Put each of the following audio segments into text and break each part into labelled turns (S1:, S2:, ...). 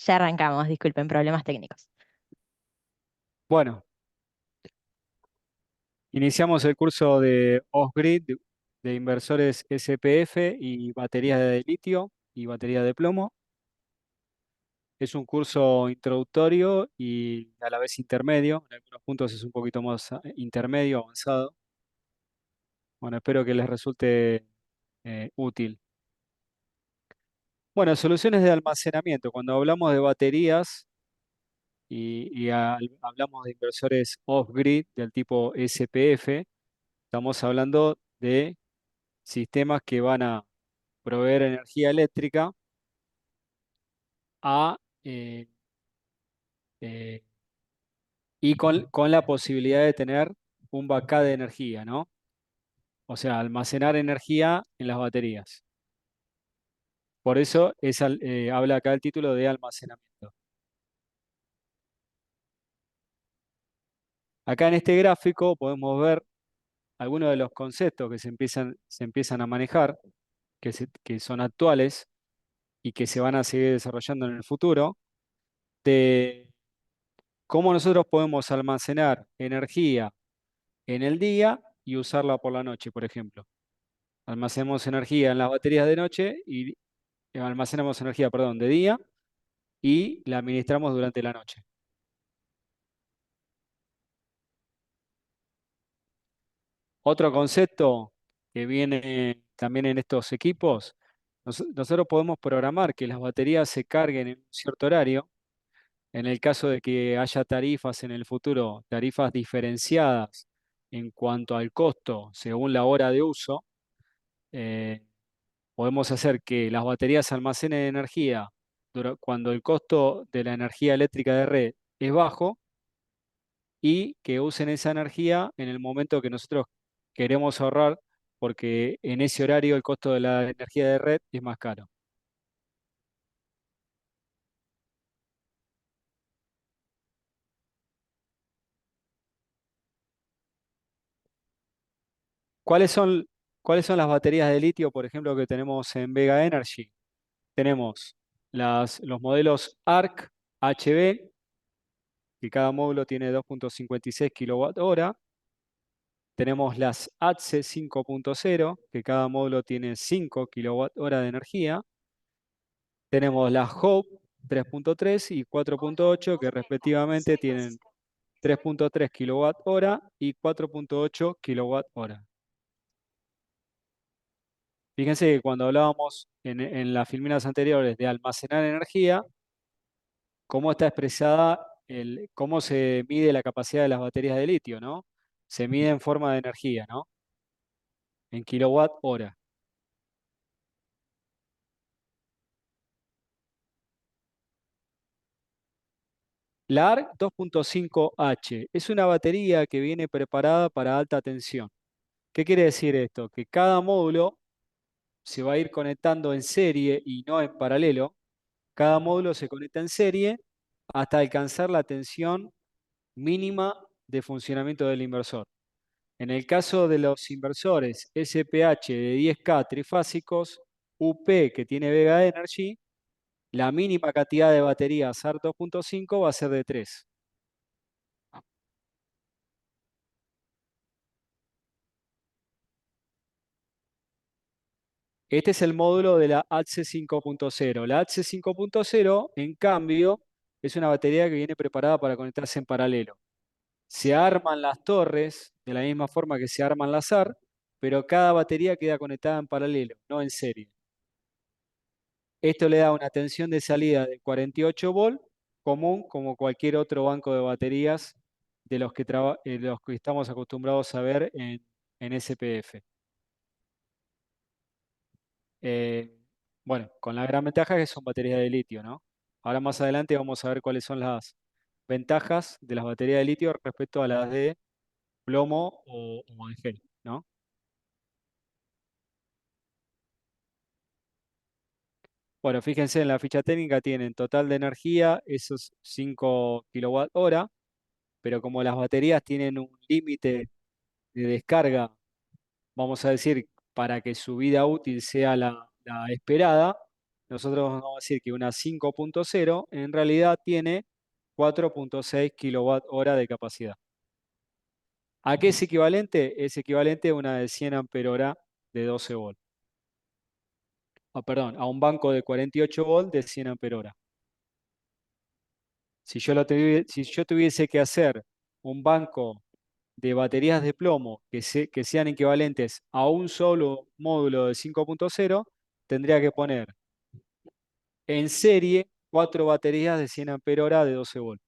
S1: Ya arrancamos, disculpen, problemas técnicos.
S2: Bueno, iniciamos el curso de Off-Grid de inversores SPF y baterías de litio y batería de plomo. Es un curso introductorio y a la vez intermedio. En algunos puntos es un poquito más intermedio, avanzado. Bueno, espero que les resulte útil. Bueno, soluciones de almacenamiento. Cuando hablamos de baterías hablamos de inversores off-grid del tipo SPF, estamos hablando de sistemas que van a proveer energía eléctrica a, eh, eh, y con la posibilidad de tener un backup de energía, ¿no? O sea, almacenar energía en las baterías. Por eso habla acá el título de almacenamiento. Acá en este gráfico podemos ver algunos de los conceptos que se empiezan a manejar, que son actuales y que se van a seguir desarrollando en el futuro, de cómo nosotros podemos almacenar energía en el día y usarla por la noche, por ejemplo. Almacenamos energía en las baterías de noche y almacenamos energía, perdón, de día y la administramos durante la noche. Otro concepto que viene también en estos equipos, nosotros podemos programar que las baterías se carguen en un cierto horario. En el caso de que haya tarifas en el futuro, tarifas diferenciadas en cuanto al costo según la hora de uso, eh, podemos hacer que las baterías almacenen energía cuando el costo de la energía eléctrica de red es bajo y que usen esa energía en el momento que nosotros queremos ahorrar, porque en ese horario el costo de la energía de red es más caro. ¿Cuáles son, cuáles son las baterías de litio, por ejemplo, que tenemos en Vega Energy? Tenemos los modelos ARC HB, que cada módulo tiene 2,56 kWh. Tenemos las ATSE 5.0, que cada módulo tiene 5 kWh de energía. Tenemos las Hope 3.3 y 4.8, que respectivamente tienen 3.3 kWh y 4.8 kWh. Fíjense que cuando hablábamos en las filminas anteriores de almacenar energía, cómo está expresada, cómo se mide la capacidad de las baterías de litio, ¿no? Se mide en forma de energía, ¿no? En kilowatt hora. La ARC 2.5H es una batería que viene preparada para alta tensión. ¿Qué quiere decir esto? Que cada módulo se va a ir conectando en serie y no en paralelo. Cada módulo se conecta en serie hasta alcanzar la tensión mínima de funcionamiento del inversor. En el caso de los inversores SPH de 10K trifásicos, UP que tiene Vega Energy, la mínima cantidad de baterías SAR 2.5 va a ser de 3. Este es el módulo de la ATSE 5.0. La ATSE 5.0, en cambio, es una batería que viene preparada para conectarse en paralelo. Se arman las torres de la misma forma que se arman las SAR, pero cada batería queda conectada en paralelo, no en serie. Esto le da una tensión de salida de 48 volts, común como cualquier otro banco de baterías de los que estamos acostumbrados a ver en SPF. Eh, bueno, con la gran ventaja que son baterías de litio, ¿no? Ahora más adelante vamos a ver cuáles son las ventajas de las baterías de litio respecto a las de plomo o de gel, ¿no? Bueno, fíjense en la ficha técnica tienen total de energía, esos 5 kWh, pero como las baterías tienen un límite de descarga, vamos a decir, para que su vida útil sea la esperada, nosotros vamos a decir que una 5.0 en realidad tiene 4.6 kilowatt hora de capacidad. ¿A qué es equivalente? Es equivalente a una de 100 ampere hora de 12 volt. Perdón, a un banco de 48 volt de 100 ampere hora. Si yo tuviese que hacer un banco de baterías de plomo que sean equivalentes a un solo módulo de 5.0, tendría que poner en serie 4 baterías de 100 ampere hora de 12 volt.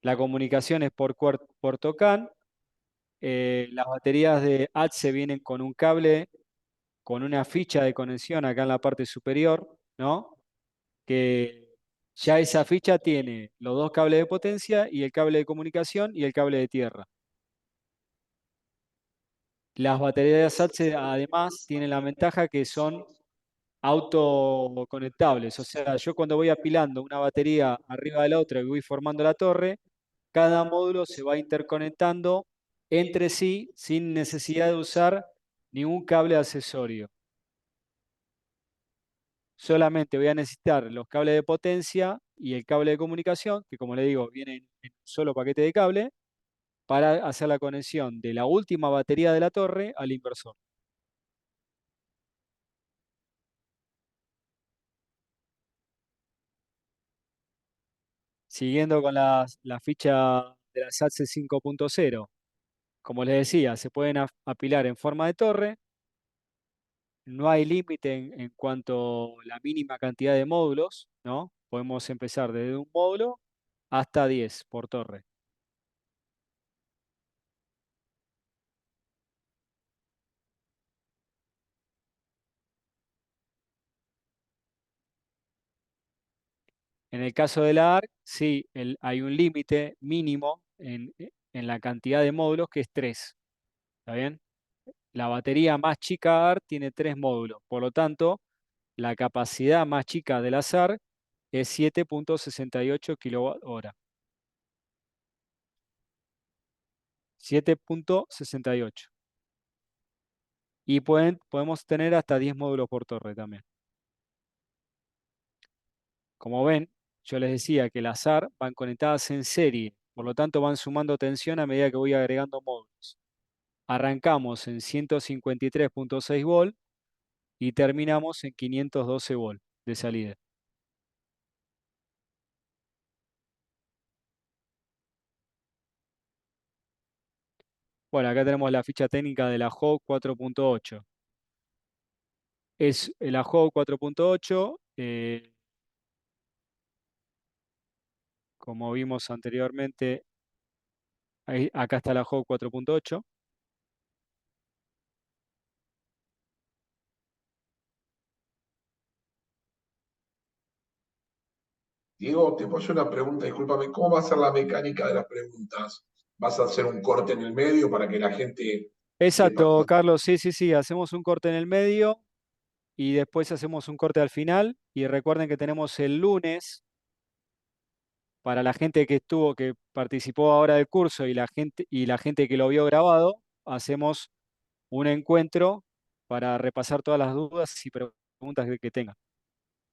S2: La comunicación es por TOCAN. Las baterías de ATSE vienen con un cable, con una ficha de conexión acá en la parte superior, ¿no? Que ya esa ficha tiene los dos cables de potencia y el cable de comunicación y el cable de tierra. Las baterías ATSE además tienen la ventaja que son autoconectables, o sea, yo cuando voy apilando una batería arriba de la otra y voy formando la torre, cada módulo se va interconectando entre sí sin necesidad de usar ningún cable accesorio. Solamente voy a necesitar los cables de potencia y el cable de comunicación, que como le digo, vienen en un solo paquete de cable, para hacer la conexión de la última batería de la torre al inversor. Siguiendo con la ficha de la SATSE 5.0, como les decía, se pueden apilar en forma de torre. No hay límite en cuanto a la mínima cantidad de módulos, ¿no? Podemos empezar desde un módulo hasta 10 por torre. En el caso de la ARC, sí, hay un límite mínimo en la cantidad de módulos que es 3. ¿Está bien? La batería más chica ARC tiene 3 módulos. Por lo tanto, la capacidad más chica de la SAR es 7.68 kWh. 7.68. Y podemos tener hasta 10 módulos por torre también. Como ven, yo les decía que las SAR van conectadas en serie, por lo tanto van sumando tensión a medida que voy agregando módulos. Arrancamos en 153.6 volt y terminamos en 512 volt de salida. Bueno, acá tenemos la ficha técnica de la HO 4.8. Es la HO 4.8, como vimos anteriormente, acá está la HO 4.8.
S3: Diego, te puedo hacer una pregunta, discúlpame, ¿cómo va a ser la mecánica de las preguntas? ¿Vas a hacer un corte en el medio para que la gente sepa
S2: Exacto,
S3: cuánto?
S2: Carlos, sí, sí, sí, hacemos un corte en el medio y después hacemos un corte al final. Y recuerden que tenemos el lunes, para la gente que participó ahora del curso y la gente que lo vio grabado, hacemos un encuentro para repasar todas las dudas y preguntas que tengan.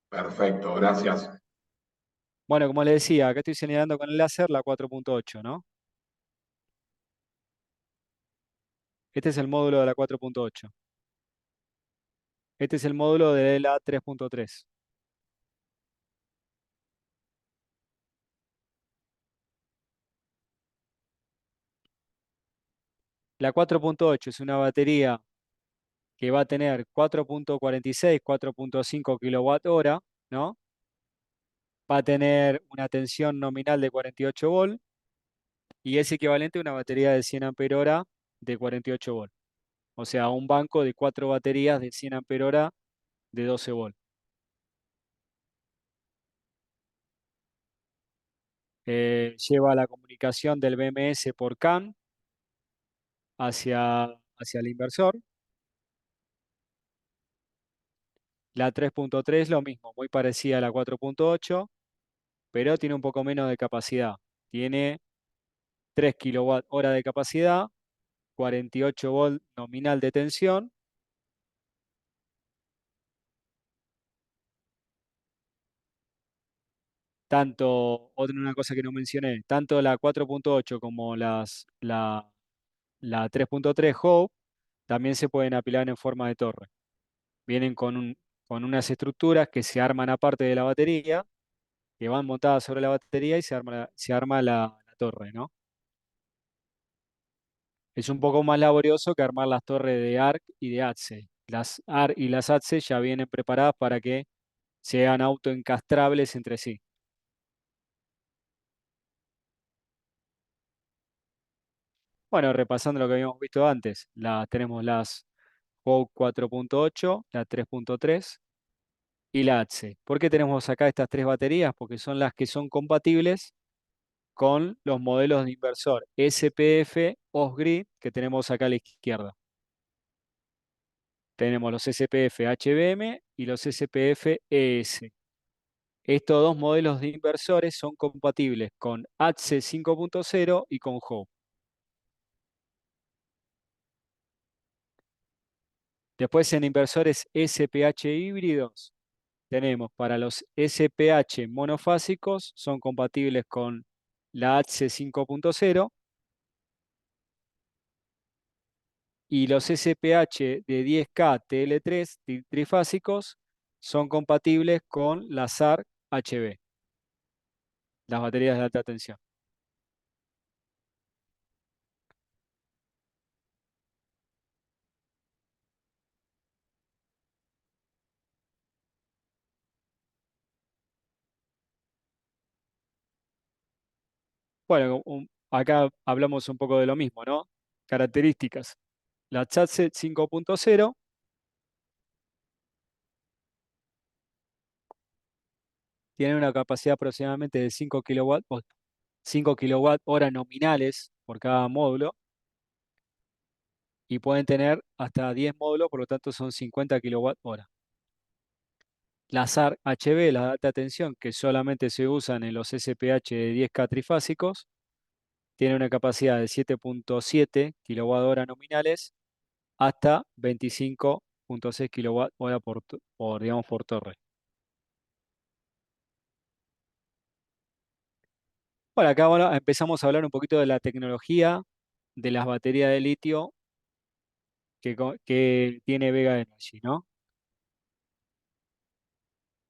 S3: Perfecto, gracias.
S2: Bueno, como les decía, acá estoy señalando con el láser la 4.8, ¿no? Este es el módulo de la 4.8. Este es el módulo de la 3.3. La 4.8 es una batería que va a tener 4.46, 4.5 kWh, ¿no? Va a tener una tensión nominal de 48 volt y es equivalente a una batería de 100 ampere hora de 48 volt. O sea, un banco de 4 baterías de 100 ampere hora de 12 volt. Lleva la comunicación del BMS por CAN hacia el inversor. La 3.3 lo mismo, muy parecida a la 4.8, pero tiene un poco menos de capacidad. Tiene 3 kilowatt hora de capacidad, 48 volt nominal de tensión. Una cosa que no mencioné, tanto la 4.8 como la 3.3 Hope también se pueden apilar en forma de torre. Vienen con unas estructuras que se arman aparte de la batería, que van montadas sobre la batería y se arma la torre, ¿no? Es un poco más laborioso que armar las torres de ARC y de ATSE. Las ARC y las ATSE ya vienen preparadas para que sean autoencastrables entre sí. Bueno, repasando lo que habíamos visto antes, tenemos las Hope 4.8, la 3.3 y la ATSE. ¿Por qué tenemos acá estas tres baterías? Porque son las que son compatibles con los modelos de inversor SPF OSGrid que tenemos acá a la izquierda. Tenemos los SPF HBM y los SPF ES. Estos dos modelos de inversores son compatibles con ATSE 5.0 y con Hope. Después en inversores SPH híbridos tenemos para los SPH monofásicos, son compatibles con la ATSE 5.0 y los SPH de 10K TL3 trifásicos son compatibles con la SAR HB, las baterías de alta tensión. Bueno, acá hablamos un poco de lo mismo, ¿no? Características. La ATSE 5.0 tiene una capacidad aproximadamente de 5 kilowatt, 5 kilowatt hora nominales por cada módulo y pueden tener hasta 10 módulos, por lo tanto son 50 kilowatt hora. La SAR HB, la de alta tensión, que solamente se usan en los SPH de 10K trifásicos, tiene una capacidad de 7.7 kilowatt hora nominales hasta 25.6 kilowatt hora digamos, por torre. Bueno, acá bueno, empezamos a hablar un poquito de la tecnología de las baterías de litio que tiene Vega Energy, ¿no?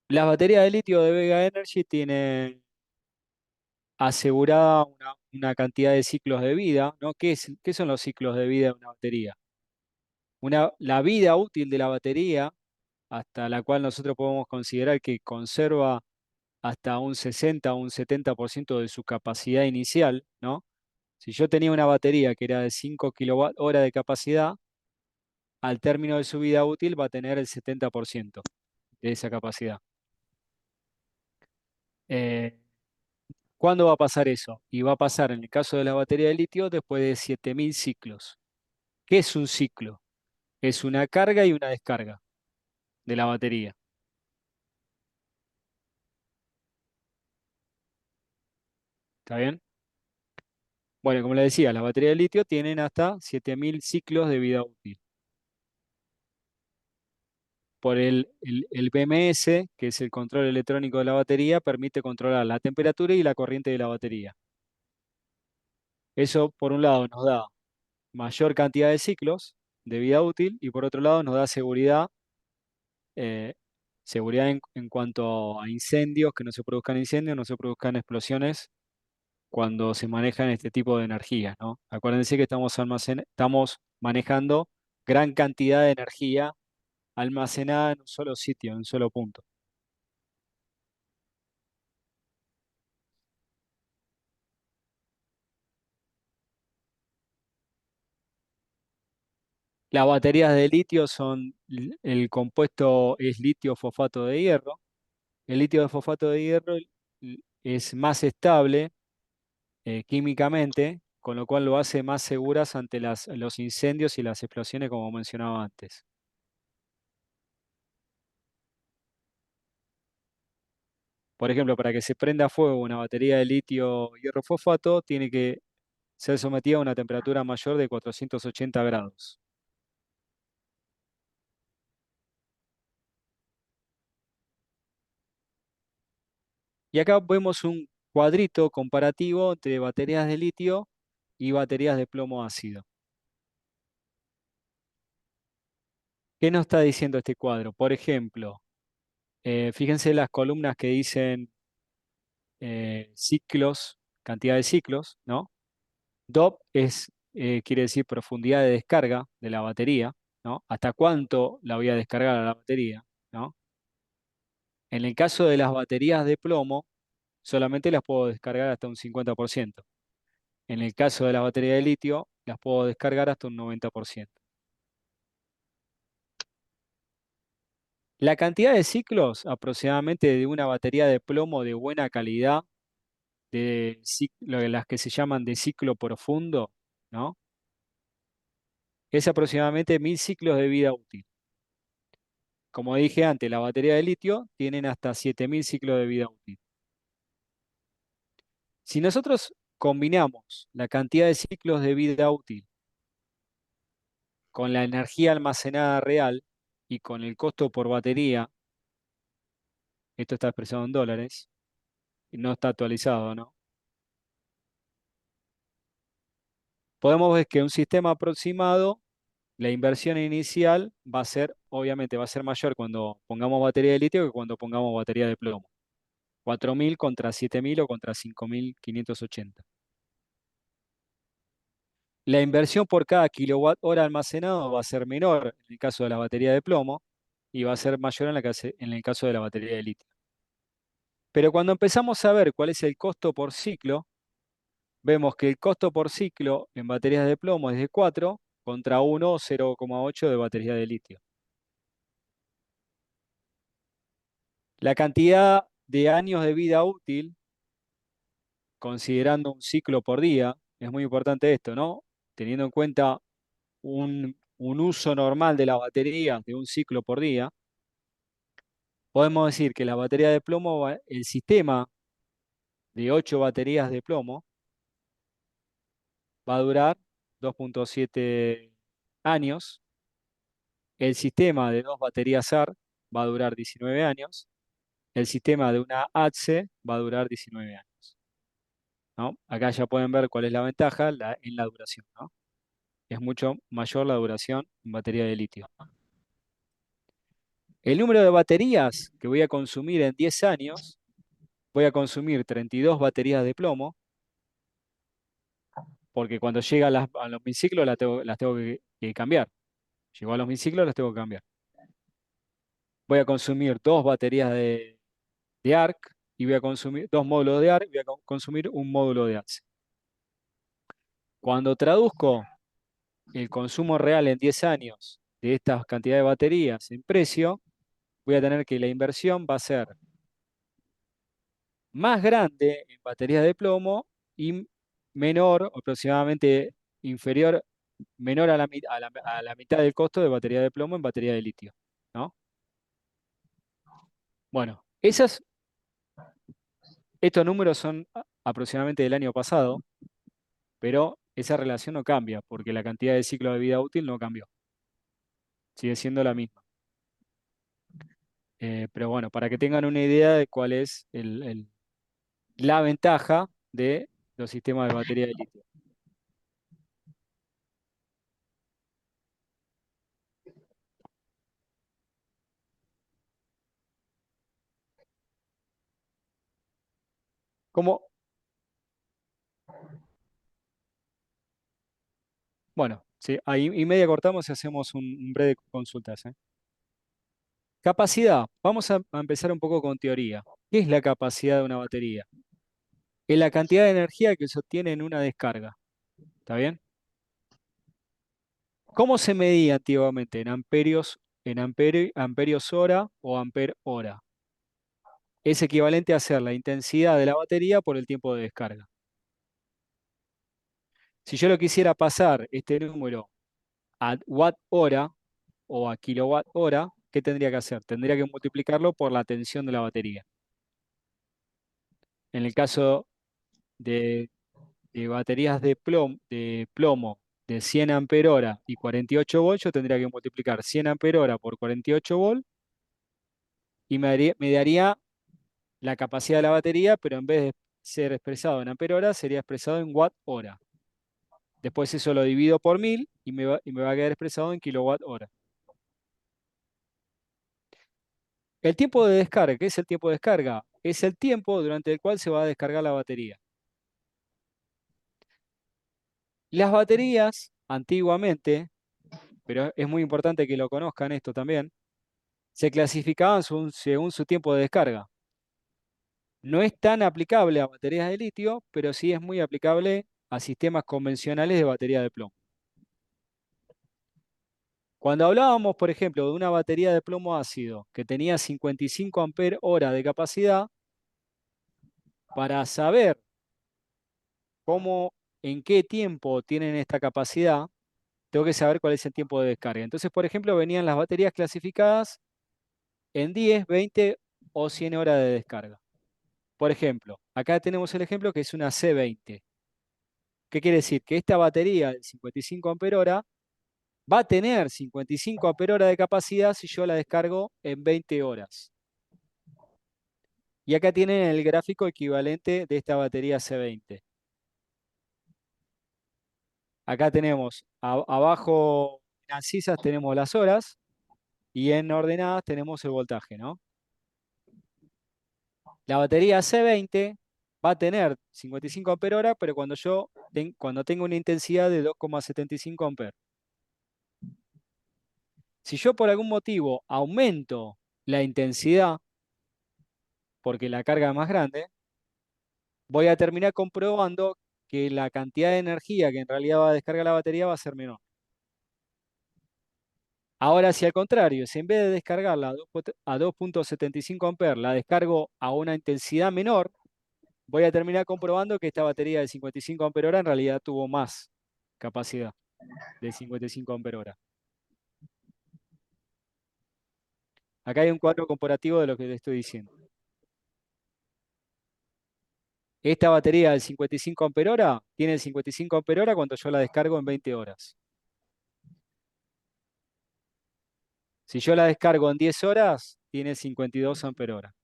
S2: Las baterías de litio de Vega Energy tienen asegurada una cantidad de ciclos de vida, ¿no? ¿Qué son los ciclos de vida de una batería? La vida útil de la batería, hasta la cual nosotros podemos considerar que conserva hasta un 60 o un 70% de su capacidad inicial, ¿no? Si yo tenía una batería que era de 5 kilowatt hora de capacidad, al término de su vida útil va a tener el 70% de esa capacidad. Eh, ¿Cuándo va a pasar eso? Y va a pasar en el caso de la batería de litio después de 7000 ciclos. ¿Qué es un ciclo? Es una carga y una descarga de la batería. ¿Está bien? Bueno, como le decía, las baterías de litio tienen hasta 7000 ciclos de vida útil. Por el BMS, que es el control electrónico de la batería, permite controlar la temperatura y la corriente de la batería. Eso, por un lado, nos da mayor cantidad de ciclos de vida útil y por otro lado nos da seguridad, eh, seguridad en cuanto a incendios, que no se produzcan incendios, no se produzcan explosiones cuando se manejan este tipo de energías, ¿no? Acuérdense que estamos manejando gran cantidad de energía almacenada en un solo sitio, en un solo punto. Las baterías de litio el compuesto es litio fosfato de hierro. El litio de fosfato de hierro es más estable químicamente, con lo cual lo hace más seguras ante los incendios y las explosiones, como mencionaba antes. Por ejemplo, para que se prenda fuego una batería de litio hierro fosfato, tiene que ser sometida a una temperatura mayor de 480 grados. Y acá vemos un cuadrito comparativo entre baterías de litio y baterías de plomo ácido. ¿Qué nos está diciendo este cuadro? Por ejemplo, fíjense las columnas que dicen ciclos, cantidad de ciclos, ¿no? DOP quiere decir profundidad de descarga de la batería, ¿no? ¿Hasta cuánto la voy a descargar a la batería, ¿no? En el caso de las baterías de plomo, solamente las puedo descargar hasta un 50%. En el caso de las baterías de litio, las puedo descargar hasta un 90%. La cantidad de ciclos aproximadamente de una batería de plomo de buena calidad, las que se llaman de ciclo profundo, ¿no? Es aproximadamente 1000 ciclos de vida útil. Como dije antes, la batería de litio tienen hasta 7000 ciclos de vida útil. Si nosotros combinamos la cantidad de ciclos de vida útil con la energía almacenada real y con el costo por batería, esto está expresado en dólares, y no está actualizado, ¿no? Podemos ver que un sistema aproximado, la inversión inicial va a ser, obviamente, va a ser mayor cuando pongamos batería de litio que cuando pongamos batería de plomo. 4000 contra 7000 o contra 5580. La inversión por cada kilowatt hora almacenado va a ser menor en el caso de la batería de plomo y va a ser mayor en el caso de la batería de litio. Pero cuando empezamos a ver cuál es el costo por ciclo, vemos que el costo por ciclo en baterías de plomo es de 4 contra 1 o 0,8 de batería de litio. La cantidad de años de vida útil, considerando un ciclo por día, es muy importante esto, ¿no? Teniendo en cuenta un uso normal de la batería de un ciclo por día, podemos decir que la batería de plomo, el sistema de 8 baterías de plomo, va a durar 2,7 años. El sistema de 2 baterías SAR va a durar 19 años. El sistema de una ATSE va a durar 19 años, ¿no? Acá ya pueden ver cuál es la ventaja en la duración, ¿no? Es mucho mayor la duración en batería de litio. El número de baterías que voy a consumir en 10 años, voy a consumir 32 baterías de plomo, porque cuando llega a los 1000 ciclos las tengo que cambiar. Llegó a los 1000 ciclos, las tengo que cambiar. Voy a consumir 2 baterías de ARC y voy a consumir 2 módulos de ARC y voy a consumir un módulo de ATSE. Cuando traduzco el consumo real en 10 años de estas cantidades de baterías en precio, voy a tener que la inversión va a ser más grande en baterías de plomo y menor, aproximadamente inferior, menor a la mitad del costo de batería de plomo en batería de litio, ¿no? Bueno, estos números son aproximadamente del año pasado, pero esa relación no cambia porque la cantidad de ciclo de vida útil no cambió. Sigue siendo la misma. Pero bueno, para que tengan una idea de cuál es la ventaja de los sistemas de batería de litio. Como, bueno, sí, ahí y media cortamos y hacemos un breve consultas, ¿eh? Capacidad. Vamos a empezar un poco con teoría. ¿Qué es la capacidad de una batería? Es la cantidad de energía que se obtiene en una descarga. ¿Está bien? ¿Cómo se medía antiguamente? En amperios, amperios hora o amper hora. Es equivalente a hacer la intensidad de la batería por el tiempo de descarga. Si yo lo quisiera pasar este número a watt hora o a kilowatt hora, ¿qué tendría que hacer? Tendría que multiplicarlo por la tensión de la batería. En el caso de baterías de plomo de 100 ampere hora y 48 volts, yo tendría que multiplicar 100 ampere hora por 48 volts y me daría la capacidad de la batería, pero en vez de ser expresado en ampere hora, sería expresado en watt hora. Después eso lo divido por 1000 y me va a quedar expresado en kilowatt hora. El tiempo de descarga, ¿qué es el tiempo de descarga? Es el tiempo durante el cual se va a descargar la batería. Las baterías, antiguamente, pero es muy importante que lo conozcan esto también, se clasificaban según su tiempo de descarga. No es tan aplicable a baterías de litio, pero sí es muy aplicable a sistemas convencionales de batería de plomo. Cuando hablábamos, por ejemplo, de una batería de plomo ácido que tenía 55 ampere hora de capacidad, para saber en qué tiempo tienen esta capacidad, tengo que saber cuál es el tiempo de descarga. Entonces, por ejemplo, venían las baterías clasificadas en 10, 20 o 100 horas de descarga. Por ejemplo, acá tenemos el ejemplo que es una C20. ¿Qué quiere decir? Que esta batería de 55 ampere hora va a tener 55 ampere hora de capacidad si yo la descargo en 20 horas. Y acá tienen el gráfico equivalente de esta batería C20. Acá tenemos, abajo en abscisas tenemos las horas y en ordenadas tenemos el voltaje, ¿no? La batería C20 va a tener 55 ampere hora, pero cuando tengo una intensidad de 2,75 amperes. Si yo por algún motivo aumento la intensidad, porque la carga es más grande, voy a terminar comprobando que la cantidad de energía que en realidad va a descargar la batería va a ser menor. Ahora, si al contrario, si en vez de descargarla a 2,75 amperes, la descargo a una intensidad menor, voy a terminar comprobando que esta batería de 55 ampere hora en realidad tuvo más capacidad de 55 ampere hora. Acá hay un cuadro comparativo de lo que le estoy diciendo. Esta batería del 55 ampere hora tiene el 55 ampere hora cuando yo la descargo en 20 horas. Si yo la descargo en 10 horas, tiene 52 ampere hora.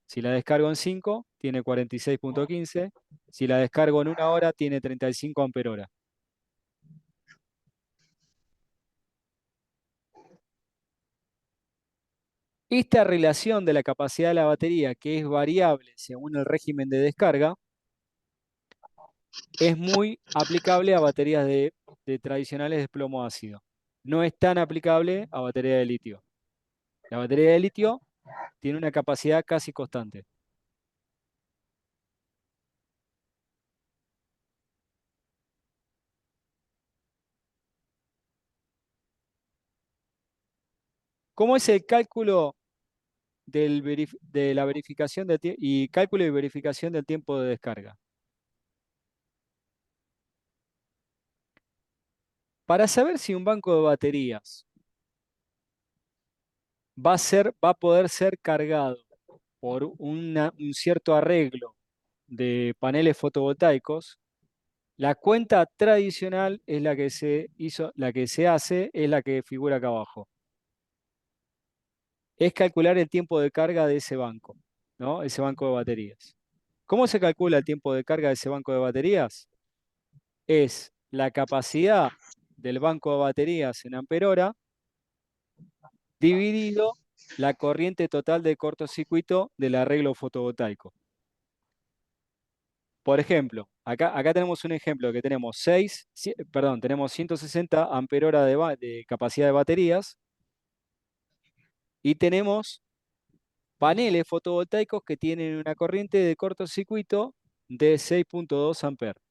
S2: Si la descargo en 5, tiene 46,15. Si la descargo en 1 hora, tiene 35 ampere hora. Esta relación de la capacidad de la batería, que es variable según el régimen de descarga, es muy aplicable a baterías de tradicionales de plomo ácido. No es tan aplicable a baterías de litio. La batería de litio tiene una capacidad casi constante. ¿Cómo es el cálculo de la verificación y cálculo y verificación del tiempo de descarga? Para saber si un banco de baterías va a poder ser cargado por un cierto arreglo de paneles fotovoltaicos, la cuenta tradicional es la que la que se hace es la que figura acá abajo. Es calcular el tiempo de carga de ese banco, ¿no? Ese banco de baterías. ¿Cómo se calcula el tiempo de carga de ese banco de baterías? Es la capacidad del banco de baterías en ampere hora dividido la corriente total de cortocircuito del arreglo fotovoltaico. Por ejemplo, acá tenemos un ejemplo que tenemos tenemos 160 ampere hora de capacidad de baterías y tenemos paneles fotovoltaicos que tienen una corriente de cortocircuito de 6,2 amperes.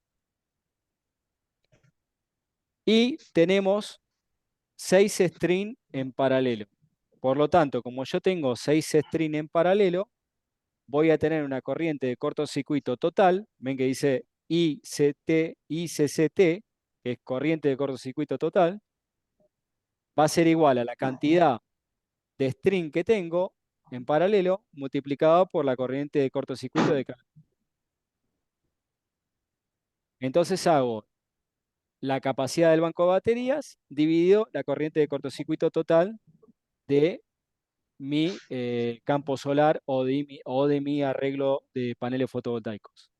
S2: Y tenemos 6 strings en paralelo. Por lo tanto, como yo tengo 6 strings en paralelo, voy a tener una corriente de cortocircuito total, ven que dice ICCT, que es corriente de cortocircuito total, va a ser igual a la cantidad de string que tengo en paralelo multiplicado por la corriente de cortocircuito de cada. Entonces hago la capacidad del banco de baterías dividido la corriente de cortocircuito total de mi campo solar o de mi arreglo de paneles fotovoltaicos.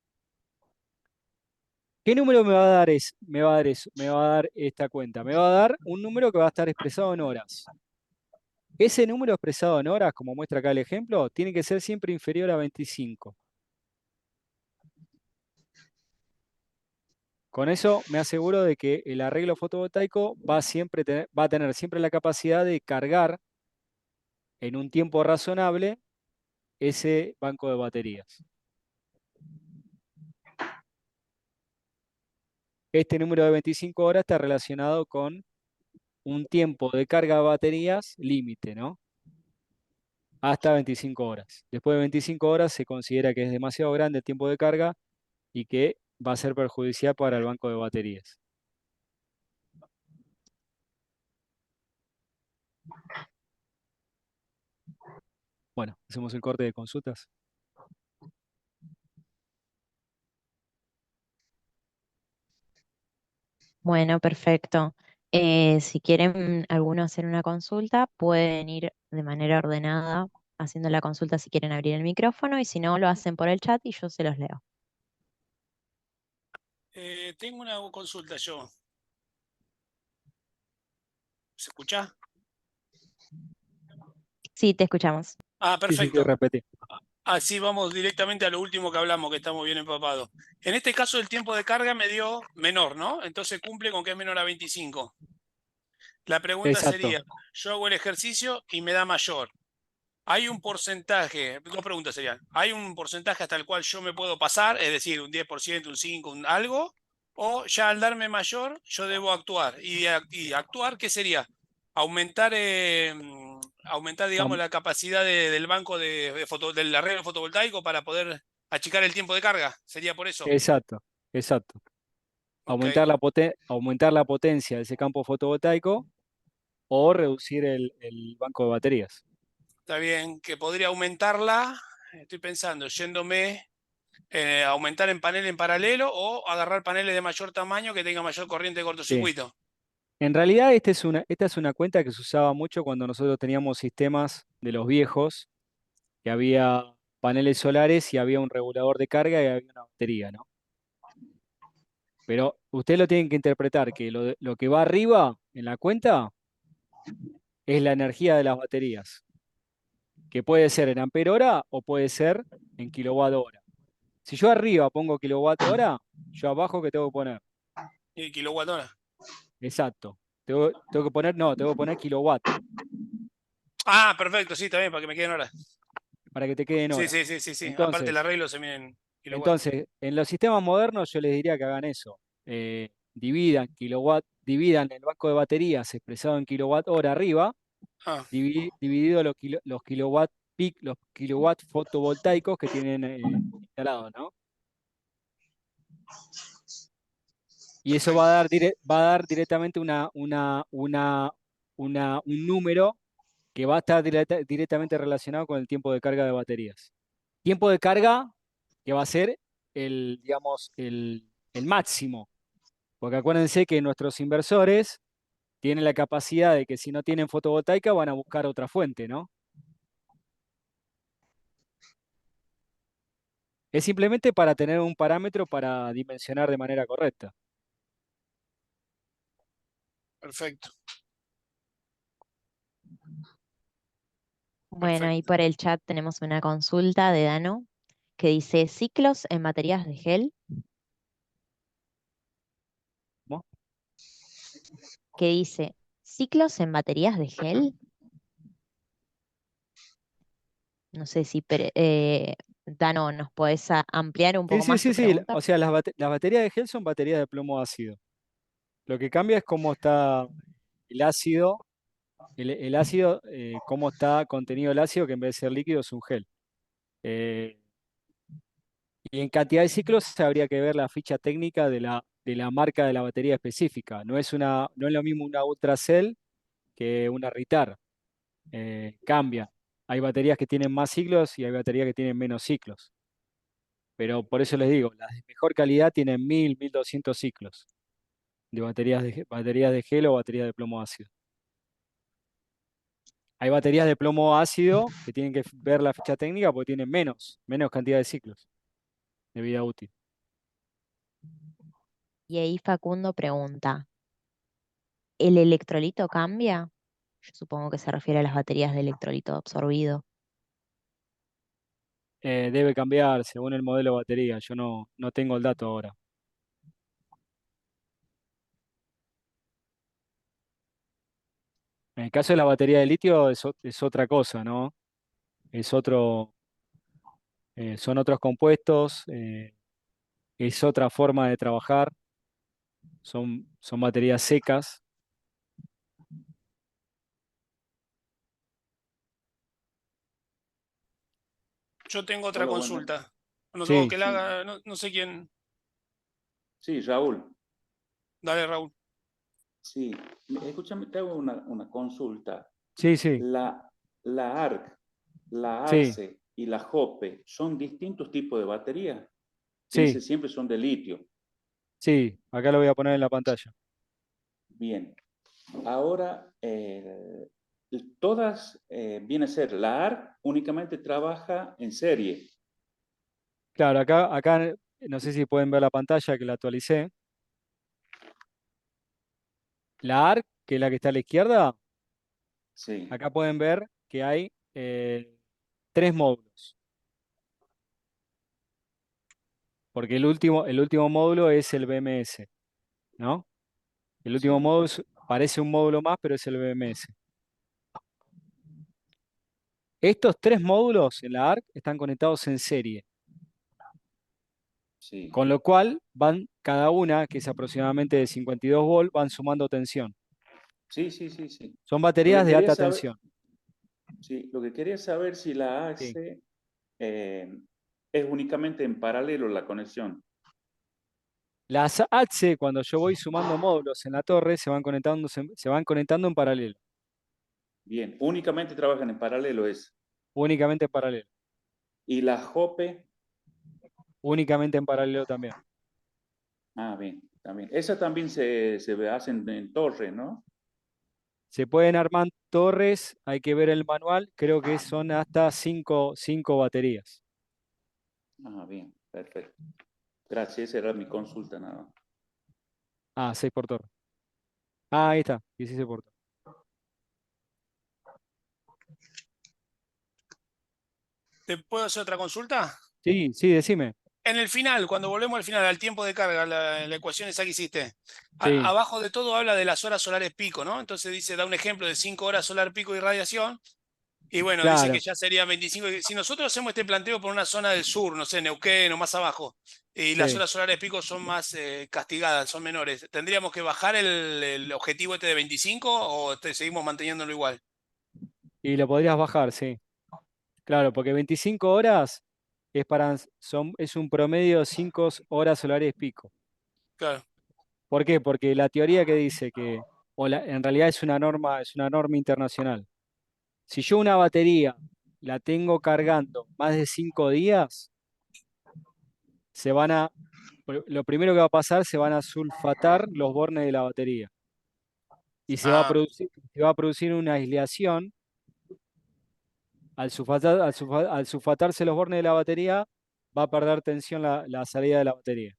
S2: ¿Qué número me va a dar me va a dar eso? Me va a dar esta cuenta. Me va a dar un número que va a estar expresado en horas. Ese número expresado en horas, como muestra acá el ejemplo, tiene que ser siempre inferior a 25. Con eso me aseguro de que el arreglo fotovoltaico va a tener siempre la capacidad de cargar en un tiempo razonable ese banco de baterías. Este número de 25 horas está relacionado con un tiempo de carga de baterías límite, ¿no? Hasta 25 horas. Después de 25 horas se considera que es demasiado grande el tiempo de carga y que va a ser perjudicial para el banco de baterías. Bueno, hacemos el corte de consultas.
S1: Bueno, perfecto. Si quieren alguno hacer una consulta, pueden ir de manera ordenada haciendo la consulta si quieren abrir el micrófono y si no, lo hacen por el chat y yo se los leo.
S4: Tengo una consulta yo. ¿Se escucha?
S1: Sí, te escuchamos.
S4: Ah,
S2: Sí, sí,
S4: perfecto.
S2: repetí.
S4: Así vamos directamente a lo último que hablamos, que estamos bien empapados. En este caso el tiempo de carga me dio menor, ¿no? Entonces cumple con que es menor a 25. La pregunta
S2: Exacto.
S4: sería, yo hago el ejercicio y me da mayor. ¿Hay un porcentaje, dos preguntas serían, ¿hay un porcentaje hasta el cual yo me puedo pasar, es decir, un 10%, un 5%, un algo? ¿O ya al darme mayor yo debo actuar? ¿Y actuar qué sería? Aumentar, digamos,
S2: Am-
S4: la capacidad del banco del arreglo fotovoltaico para poder achicar el tiempo de carga. ¿Sería por eso?
S2: Exacto, exacto.
S4: Ok,
S2: Aumentar la potencia de ese campo fotovoltaico o reducir el banco de baterías.
S4: está bien. Que podría aumentarla, estoy pensando, yéndome aumentar en panel en paralelo o agarrar paneles de mayor tamaño que tenga mayor corriente de
S2: Sí.
S4: cortocircuito.
S2: En realidad, esta es una cuenta que se usaba mucho cuando nosotros teníamos sistemas de los viejos, que había paneles solares y había un regulador de carga y había una batería, ¿no? Pero ustedes lo tienen que interpretar, que lo que va arriba en la cuenta es la energía de las baterías, que puede ser en ampere hora o puede ser en kilowatt hora. Si yo arriba pongo kilowatt hora, yo abajo, ¿qué tengo que poner?
S4: Y kilowatt hora.
S2: Exacto. Tengo que poner, no, tengo que poner kilowatt
S4: Ah, perfecto, sí, también, para que me queden horas.
S2: para que te quede en
S4: Sí,
S2: hora.
S4: sí, sí, sí, sí. Aparte el
S2: Entonces,
S4: arreglo se mide en kilowatt.
S2: entonces, en los sistemas modernos yo les diría que hagan eso. Dividan el banco de baterías expresado en kilowatt hora arriba,
S4: Ah,
S2: dividido los kilowatt peak, los kilowatt fotovoltaicos que tienen instalados, ¿no? Y eso va a dar, va a dar directamente un número que va a estar directamente relacionado con el tiempo de carga de baterías. Tiempo de carga que va a ser digamos, el máximo. Porque acuérdense que nuestros inversores tienen la capacidad de que si no tienen fotovoltaica van a buscar otra fuente, ¿no? Es simplemente para tener un parámetro para dimensionar de manera correcta.
S4: perfecto,
S1: Bueno, ahí
S4: perfecto.
S1: por el chat tenemos una consulta de Dano que dice ciclos en baterías de gel,
S2: ¿No?
S1: que dice ciclos en baterías de gel. No sé si, Dano, ¿nos podés ampliar un
S2: Sí,
S1: poco
S2: sí,
S1: más
S2: sí,
S1: tu
S2: sí.
S1: pregunta?
S2: O sea, las baterías de gel son baterías de plomo ácido. Lo que cambia es cómo está el ácido, el ácido, cómo está contenido el ácido, que en vez de ser líquido es un gel. Eh, y en cantidad de ciclos habría que ver la ficha técnica de la marca de la batería específica. No es lo mismo una Ultracell que una Ritar. Cambia. Hay baterías que tienen más ciclos y hay baterías que tienen menos ciclos. pero por eso les digo, las de mejor calidad tienen 1200 ciclos de baterías de gel o baterías de plomo ácido. Hay baterías de plomo ácido que tienen que ver la ficha técnica porque tienen menos cantidad de ciclos de vida útil.
S1: Y ahí Facundo pregunta, ¿el electrolito cambia? Yo supongo que se refiere a las baterías de electrolito absorbido.
S2: Debe cambiar según el modelo de batería. Yo no tengo el dato ahora. En el caso de la batería de litio es otra cosa, ¿no? Es otro, son otros compuestos, es otra forma de trabajar, son baterías secas.
S4: Yo tengo otra
S5: Hola, bueno.
S4: consulta. No,
S2: Sí,
S4: que la
S5: Sí,
S4: haga, no sé quién.
S5: sí, Raúl.
S4: Dale, Raúl.
S5: Sí, escúchame, te hago una consulta.
S2: sí,
S5: La, la ARC, la
S2: sí,
S5: ARCE y la JOPE son distintos tipos de baterías.
S2: sí,
S5: Siempre son de litio.
S2: sí. Acá lo voy a poner en la pantalla.
S5: Bien. Ahora, todas, viene a ser, la ARC únicamente trabaja en serie.
S2: Claro, acá no sé si pueden ver la pantalla que la actualicé. La ARC, que es la que está a la izquierda,
S5: Sí,
S2: acá pueden ver que hay 3 módulos. Porque el último módulo es el BMS, ¿no? El último
S5: sí,
S2: módulo parece un módulo más, pero es el BMS. Estos 3 módulos en la ARC están conectados en serie,
S5: sí.
S2: con lo cual van cada una, que es aproximadamente de 52 volts, van sumando tensión.
S5: Sí, sí, sí, sí.
S2: Son
S5: Lo que
S2: baterías de
S5: quería
S2: alta
S5: saber,
S2: tensión.
S5: sí, lo que quería saber si la
S2: Sí.
S5: AXE es únicamente en paralelo la conexión.
S2: Las ATSE, cuando yo voy sumando módulos en la torre, se van conectando en paralelo,
S5: Bien, únicamente trabajan en paralelo es.
S2: únicamente en paralelo,
S5: Y la JOPE,
S2: únicamente en paralelo también.
S5: bien, también. Esa también se hacen en torre, ¿no?
S2: Se pueden armar torres, hay que ver el manual, creo que son hasta cinco baterías.
S5: Bien, perfecto. Gracias, esa era mi consulta nada más.
S2: 6 por torre. Ahí está, 16 por torre.
S4: ¿Te puedo hacer otra consulta?
S2: Sí, sí, decime.
S4: En el final, cuando volvemos al final, al tiempo de carga, la ecuación esa que hiciste,
S2: Sí,
S4: abajo de todo habla de las horas solares pico, ¿no? Entonces da un ejemplo de 5 horas solar pico de irradiación. Y bueno, dice que
S2: claro,
S4: ya serían 25. Si nosotros hacemos este planteo por una zona del sur, no sé, Neuquén o más abajo, y las
S2: sí.
S4: horas solares pico son más castigadas, son menores, ¿tendríamos que bajar el objetivo este de 25 o seguimos manteniéndolo igual?
S2: Y lo podrías bajar, sí. Claro, porque 25 horas es un promedio de 5 horas solares pico.
S4: Claro.
S2: ¿Por qué? Porque la teoría que dice que, en realidad es una norma internacional. Si yo una batería la tengo cargando más de 5 días, lo primero que va a pasar, se van a sulfatar los bornes de la batería. Y
S4: Ah,
S2: se va a producir una aislación. Al sulfatarse los bornes de la batería, va a perder tensión la salida de la batería.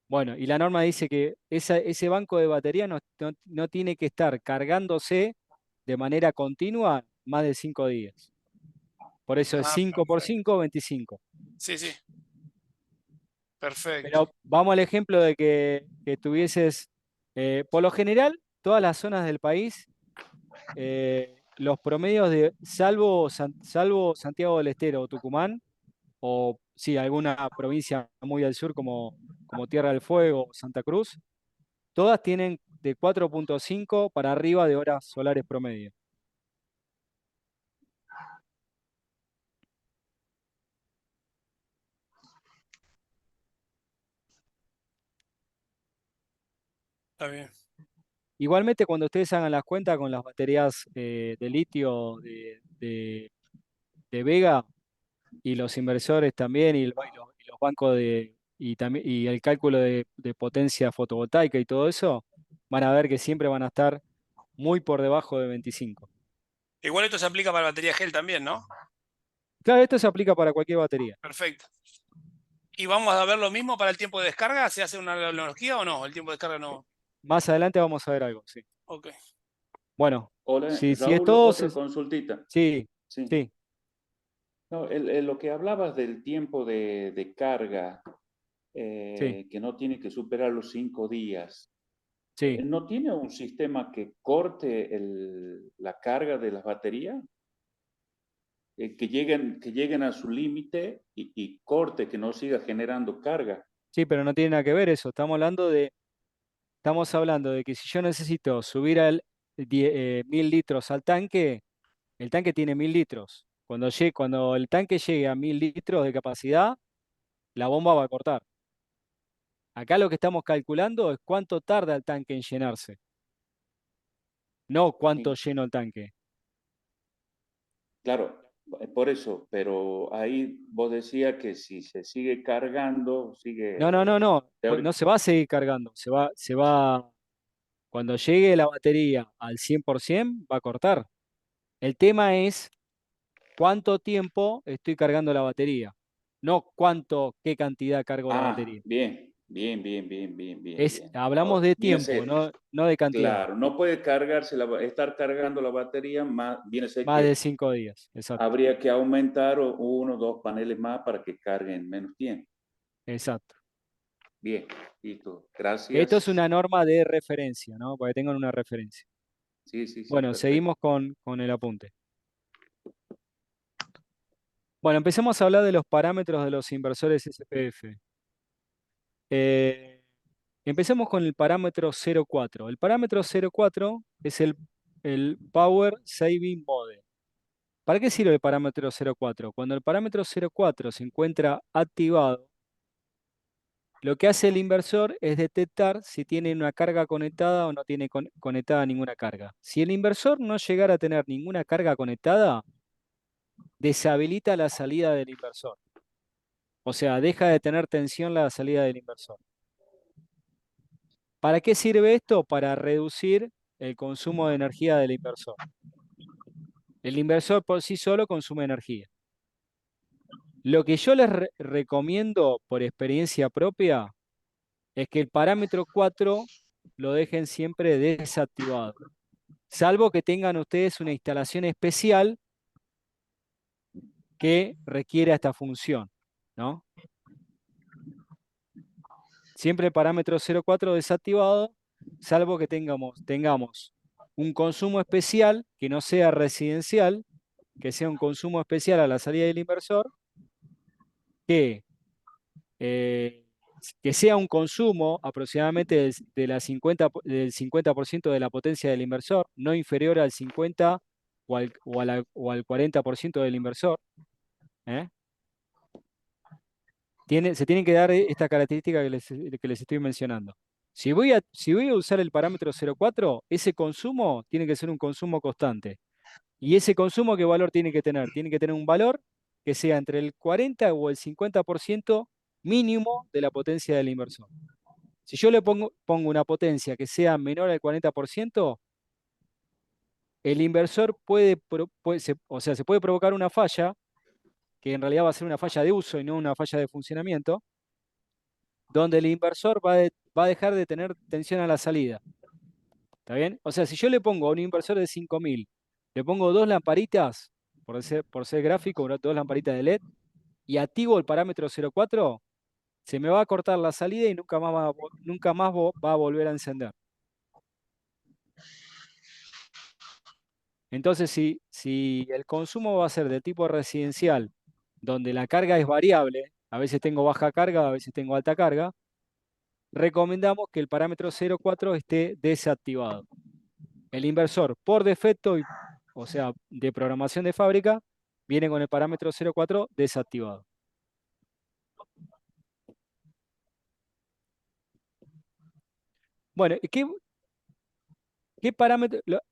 S2: Bueno, y la norma dice que ese banco de batería no tiene que estar cargándose de manera continua más de 5 días. Por eso es 5 por
S4: perfecto.
S2: 5, 25.
S4: Sí, sí, perfecto.
S2: Pero vamos al ejemplo de que tuvieses, por lo general, todas las zonas del país, los promedios salvo Santiago del Estero o Tucumán, o sí, alguna provincia muy al sur como Tierra del Fuego o Santa Cruz, todas tienen de 4,5 para arriba de horas solares promedio.
S4: Está bien.
S2: Igualmente, cuando ustedes hagan las cuentas con las baterías de litio de Vega y los inversores también y los bancos y el cálculo de potencia fotovoltaica y todo eso, van a ver que siempre van a estar muy por debajo de 25.
S4: Igual esto se aplica para batería gel también, ¿no?
S2: Claro, esto se aplica para cualquier batería.
S4: Perfecto. ¿Y vamos a ver lo mismo para el tiempo de descarga? ¿Se hace una analogía o no? El tiempo de descarga no.
S2: Más adelante vamos a ver algo, sí.
S4: Ok.
S2: Bueno,
S5: Hola,
S2: si es
S5: Raúl,
S2: todo,
S5: otra consultita.
S2: sí,
S5: Sí.
S2: sí,
S5: No, lo que hablabas del tiempo de carga,
S2: sí,
S5: que no tiene que superar los 5 días,
S2: sí.
S5: ¿no tiene un sistema que corte la carga de las baterías? Que lleguen a su límite y corte, que no siga generando carga.
S2: Sí, pero no tiene nada que ver eso. Estamos hablando de que si yo necesito subir 1000 litros al tanque, el tanque tiene 1000 litros. Cuando el tanque llegue a 1000 litros de capacidad, la bomba va a cortar. Acá lo que estamos calculando es cuánto tarda el tanque en llenarse, no cuánto
S5: Sí,
S2: lleno el tanque.
S5: claro, por eso, pero ahí vos decías que si se sigue cargando,
S2: No, no, no, no.
S5: teórico.
S2: No se va a seguir cargando. Cuando llegue la batería al 100%, va a cortar. El tema es cuánto tiempo estoy cargando la batería, no qué cantidad cargo la
S5: Ah,
S2: batería.
S5: bien, bien, bien, bien, bien, bien, bien.
S2: Hablamos
S5: Ahora,
S2: de
S5: viene a
S2: tiempo,
S5: ser,
S2: no de cantidad.
S5: claro, no puede cargarse, estar cargando la batería más, viene a ser
S2: Más de
S5: que
S2: 5 días, exacto,
S5: habría que aumentar uno o dos paneles más para que carguen menos tiempo.
S2: exacto.
S5: Bien, listo,
S2: Esto es
S5: gracias.
S2: una norma de referencia, ¿no? Para que tengan una referencia.
S5: Sí, sí, sí,
S2: Bueno,
S5: perfecto.
S2: seguimos con el apunte. Bueno, empecemos a hablar de los parámetros de los inversores SPF. Eh, Empecemos con el parámetro 0,4. El parámetro 0,4 es el Power Saving Mode. ¿Para qué sirve el parámetro 0,4? Cuando el parámetro 0,4 se encuentra activado, lo que hace el inversor es detectar si tiene una carga conectada o no tiene conectada ninguna carga. Si el inversor no llegara a tener ninguna carga conectada, deshabilita la salida del inversor. O sea, deja de tener tensión la salida del inversor. ¿Para qué sirve esto? Para reducir el consumo de energía del inversor. El inversor por sí solo consume energía. Lo que yo les recomiendo por experiencia propia es que el parámetro 4 lo dejen siempre desactivado, salvo que tengan ustedes una instalación especial que requiera esta función, ¿no? Siempre el parámetro 0,4 desactivado, salvo que tengamos un consumo especial que no sea residencial, que sea un consumo especial a la salida del inversor, que, eh, que sea un consumo aproximadamente del 50% de la potencia del inversor, no inferior al 50 o al 40% del inversor. ¿Eh? Se tienen que dar esta característica que les estoy mencionando. Si voy a usar el parámetro 0,4, ese consumo tiene que ser un consumo constante. ¿Y ese consumo qué valor tiene que tener? Tiene que tener un valor que sea entre el 40 o el 50% mínimo de la potencia del inversor. Si yo le pongo una potencia que sea menor al 40%, el inversor se puede provocar una falla, que en realidad va a ser una falla de uso y no una falla de funcionamiento, donde el inversor va a dejar de tener tensión a la salida. ¿Está bien? O sea, si yo le pongo a un inversor de 5000, le pongo dos lamparitas, por ser gráfico, dos lamparitas de LED, y activo el parámetro 0,4, se me va a cortar la salida y nunca más va a volver a encender. Entonces, si el consumo va a ser de tipo residencial, donde la carga es variable, a veces tengo baja carga, a veces tengo alta carga, recomendamos que el parámetro 0,4 esté desactivado. El inversor, por defecto, o sea, de programación de fábrica, viene con el parámetro 0,4 desactivado. Bueno,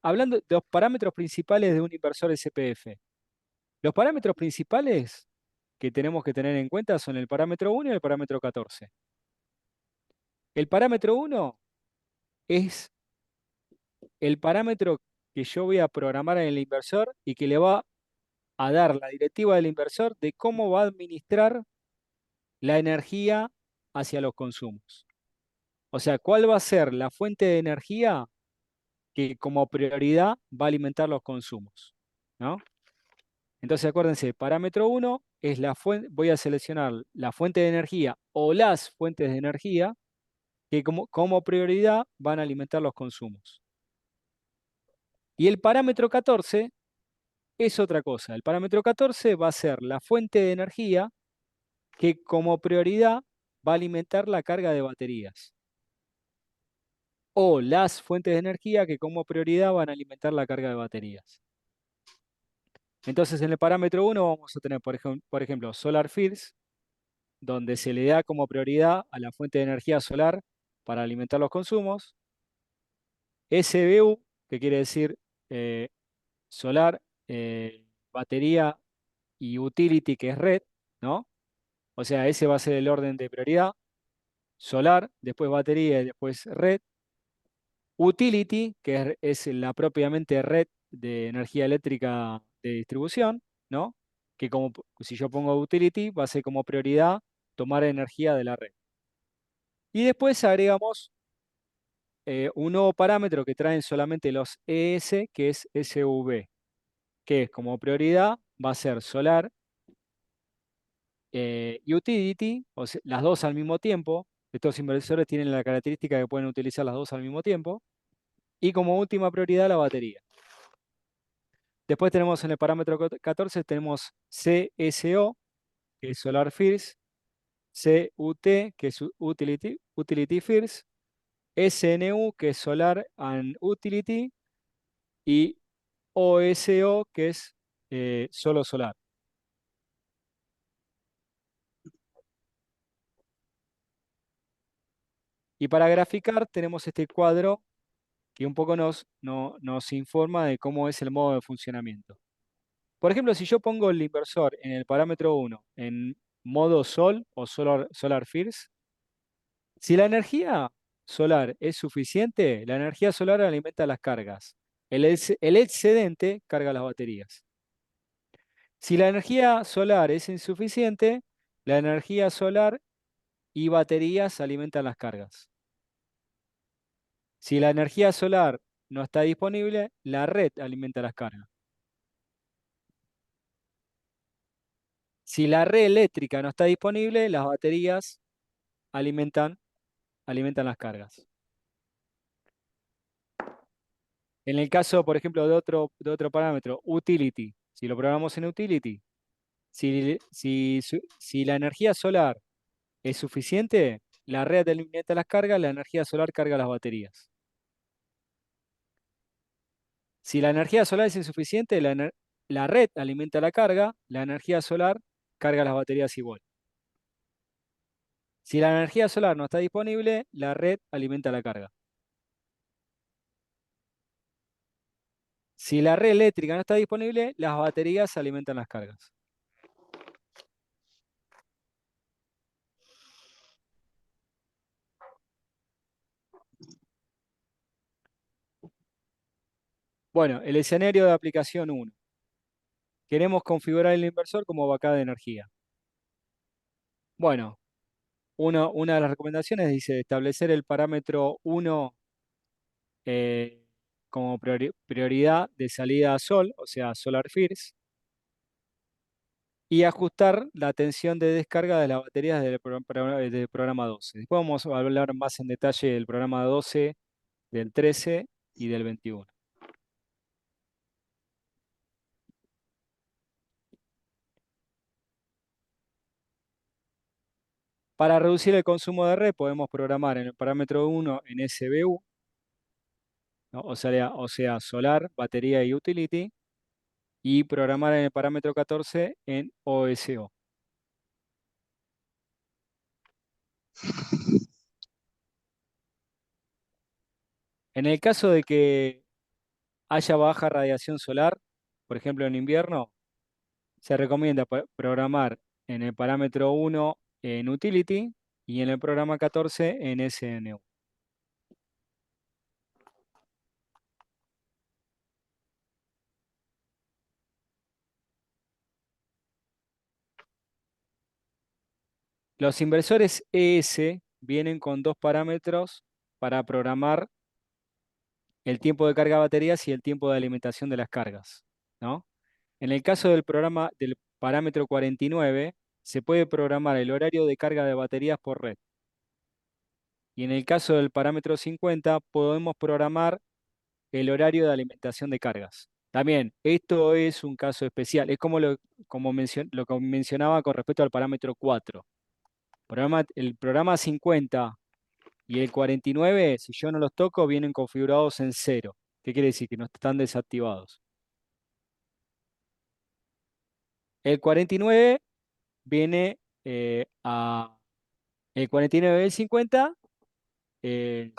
S2: hablando de los parámetros principales de un inversor SPF, los parámetros principales que tenemos que tener en cuenta son el parámetro 1 y el parámetro 14. El parámetro 1 es el parámetro que yo voy a programar en el inversor y que le va a dar la directiva del inversor de cómo va a administrar la energía hacia los consumos. O sea, cuál va a ser la fuente de energía que como prioridad va a alimentar los consumos, ¿no? Entonces acuérdense, parámetro 1 es la fuente, voy a seleccionar la fuente de energía o las fuentes de energía que como prioridad van a alimentar los consumos. Y el parámetro 14 es otra cosa. El parámetro 14 va a ser la fuente de energía que como prioridad va a alimentar la carga de baterías. O las fuentes de energía que como prioridad van a alimentar la carga de baterías. Entonces en el parámetro 1 vamos a tener, por ejemplo, Solar First, donde se le da como prioridad a la fuente de energía solar para alimentar los consumos. SBU, que quiere decir eh, solar, batería y utility, que es red, ¿no? O sea, ese va a ser el orden de prioridad. Solar, después batería y después red. Utility, que es la propiamente red de energía eléctrica de distribución, ¿no? Que como si yo pongo utility, va a ser como prioridad tomar energía de la red. Y después agregamos un nuevo parámetro que traen solamente los ES, que es SV, que es como prioridad, va a ser solar y utility, o sea, las dos al mismo tiempo. Estos inversores tienen la característica de que pueden utilizar las dos al mismo tiempo. Y como última prioridad, la batería. Después tenemos en el parámetro 14, tenemos CSO, que es Solar First, CUT, que es Utility First, SNU, que es Solar and Utility, y OSO, que es solo solar. Y para graficar tenemos este cuadro que un poco nos informa de cómo es el modo de funcionamiento. Por ejemplo, si yo pongo el inversor en el parámetro 1 en modo Sol o Solar First, si la energía solar es suficiente, la energía solar alimenta las cargas. El excedente carga las baterías. Si la energía solar es insuficiente, la energía solar y baterías alimentan las cargas. Si la energía solar no está disponible, la red alimenta las cargas. Si la red eléctrica no está disponible, las baterías alimentan las cargas. En el caso, por ejemplo, de otro parámetro, utility, si lo programamos en utility, si la energía solar es suficiente, la red alimenta las cargas, la energía solar carga las baterías. Si la energía solar es insuficiente, la red alimenta la carga, la energía solar carga las baterías igual. Si la energía solar no está disponible, la red alimenta la carga. Si la red eléctrica no está disponible, las baterías alimentan las cargas. Bueno, el escenario de aplicación 1. Queremos configurar el inversor como vacada de energía. Bueno, una de las recomendaciones dice establecer el parámetro 1 como prioridad de salida a sol, o sea, Solar First, y ajustar la tensión de descarga de las baterías del programa 12. Después vamos a hablar más en detalle del programa 12, del 13 y del 21. Para reducir el consumo de red podemos programar en el parámetro 1 en SBU, ¿no? o sea, solar, batería y utility, y programar en el parámetro 14 en OSO. En el caso de que haya baja radiación solar, por ejemplo en invierno, se recomienda programar en el parámetro 1 en utility y en el programa 14 en SNU. Los inversores ES vienen con dos parámetros para programar el tiempo de carga de baterías y el tiempo de alimentación de las cargas, ¿no? En el caso del programa del parámetro 49, se puede programar el horario de carga de baterías por red. Y en el caso del parámetro 50, podemos programar el horario de alimentación de cargas. También, esto es un caso especial. Es como lo que mencionaba con respecto al parámetro 4. El programa 50 y el 49, si yo no los toco, vienen configurados en 0. ¿Qué quiere decir? Que no están desactivados. El 49 viene el 49 y el 50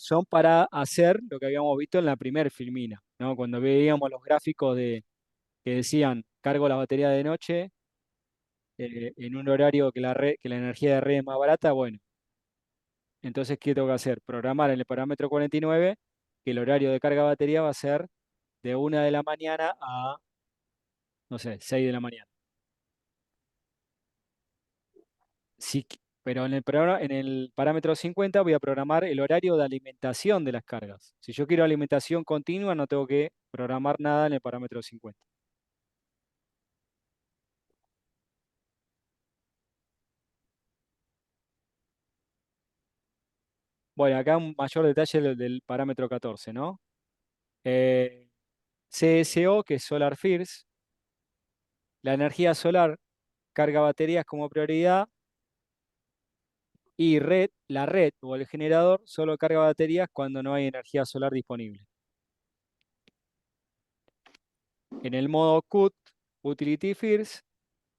S2: son para hacer lo que habíamos visto en la primera filmina, ¿no? Cuando veíamos los gráficos que decían cargo la batería de noche en un horario que la energía de red es más barata, bueno, entonces ¿qué tengo que hacer? Programar en el parámetro 49 que el horario de carga de batería va a ser de 1 de la mañana a, no sé, 6 de la mañana. Sí, pero en el parámetro 50 voy a programar el horario de alimentación de las cargas. Si yo quiero alimentación continua, no tengo que programar nada en el parámetro 50. Bueno, acá un mayor detalle del parámetro 14, ¿no? CSO, que es Solar First, la energía solar carga baterías como prioridad y la red o el generador solo carga baterías cuando no hay energía solar disponible. En el modo CUT, Utility First,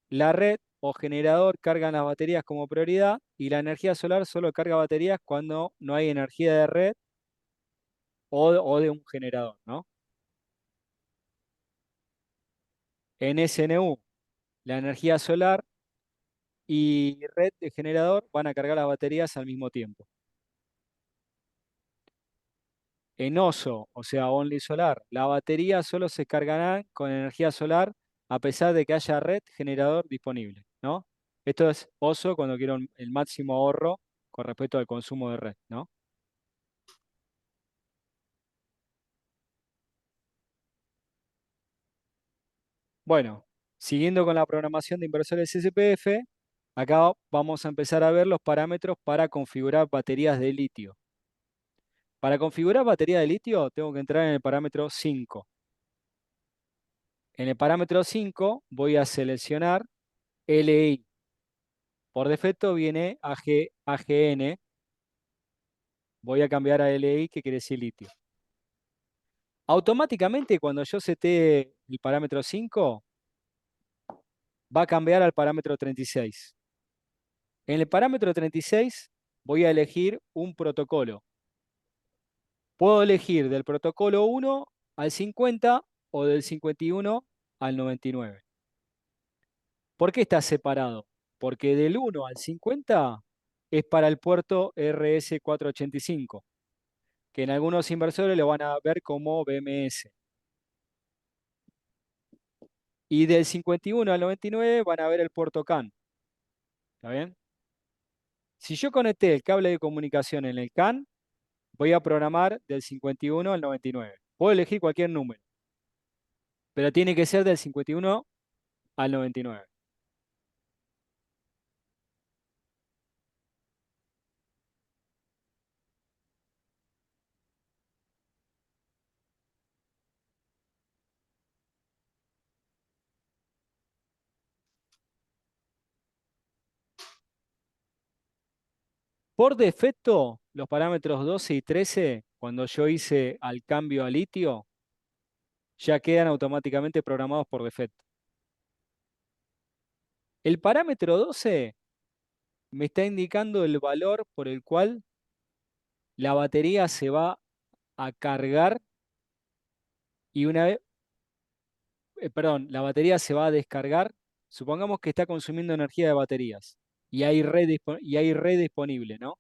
S2: la red o generador cargan las baterías como prioridad y la energía solar solo carga baterías cuando no hay energía de red o de un generador, ¿no? En SNU, la energía solar y red de generador van a cargar las baterías al mismo tiempo. En OSO, o sea, Only Solar, la batería solo se cargará con energía solar a pesar de que haya red generador disponible, ¿no? Esto es OSO cuando quiero el máximo ahorro con respecto al consumo de red, ¿no? Bueno, siguiendo con la programación de inversores SPF, acá vamos a empezar a ver los parámetros para configurar baterías de litio. Para configurar batería de litio tengo que entrar en el parámetro 5. En el parámetro 5 voy a seleccionar LI. Por defecto viene AGN. Voy a cambiar a LI, que quiere decir litio. Automáticamente, cuando yo setee el parámetro 5, va a cambiar al parámetro 36. En el parámetro 36 voy a elegir un protocolo. Puedo elegir del protocolo 1 al 50 o del 51 al 99. ¿Por qué está separado? Porque del 1 al 50 es para el puerto RS485, que en algunos inversores lo van a ver como BMS. Y del 51 al 99 van a ver el puerto CAN. ¿Está bien? Si yo conecté el cable de comunicación en el CAN, voy a programar del 51 al 99. Puedo elegir cualquier número, pero tiene que ser del 51 al 99. Por defecto, los parámetros 12 y 13, cuando yo hice al cambio a litio, ya quedan automáticamente programados por defecto. El parámetro 12 me está indicando el valor por el cual la batería se va a cargar y una vez, perdón, la batería se va a descargar supongamos que está consumiendo energía de baterías y hay red disponible, ¿no?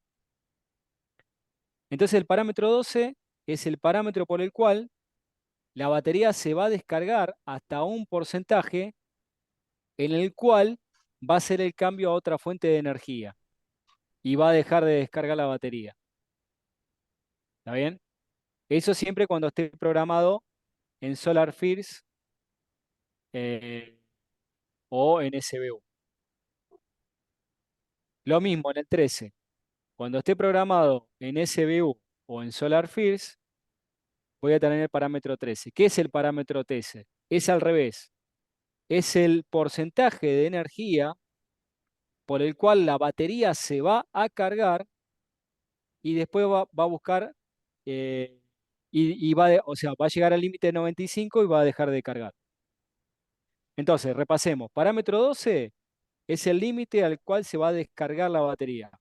S2: Entonces el parámetro 12 es el parámetro por el cual la batería se va a descargar hasta un porcentaje en el cual va a hacer el cambio a otra fuente de energía y va a dejar de descargar la batería. ¿Está bien? Eso siempre cuando esté programado en SolarFirst o en SBU. Lo mismo en el 13. Cuando esté programado en SBU o en SolarFirst, voy a tener el parámetro 13. ¿Qué es el parámetro 13? Es al revés. Es el porcentaje de energía por el cual la batería se va a cargar y después va a buscar y o sea, va a llegar al límite de 95 y va a dejar de cargar. Entonces, repasemos. Parámetro 12 es el límite al cual se va a descargar la batería,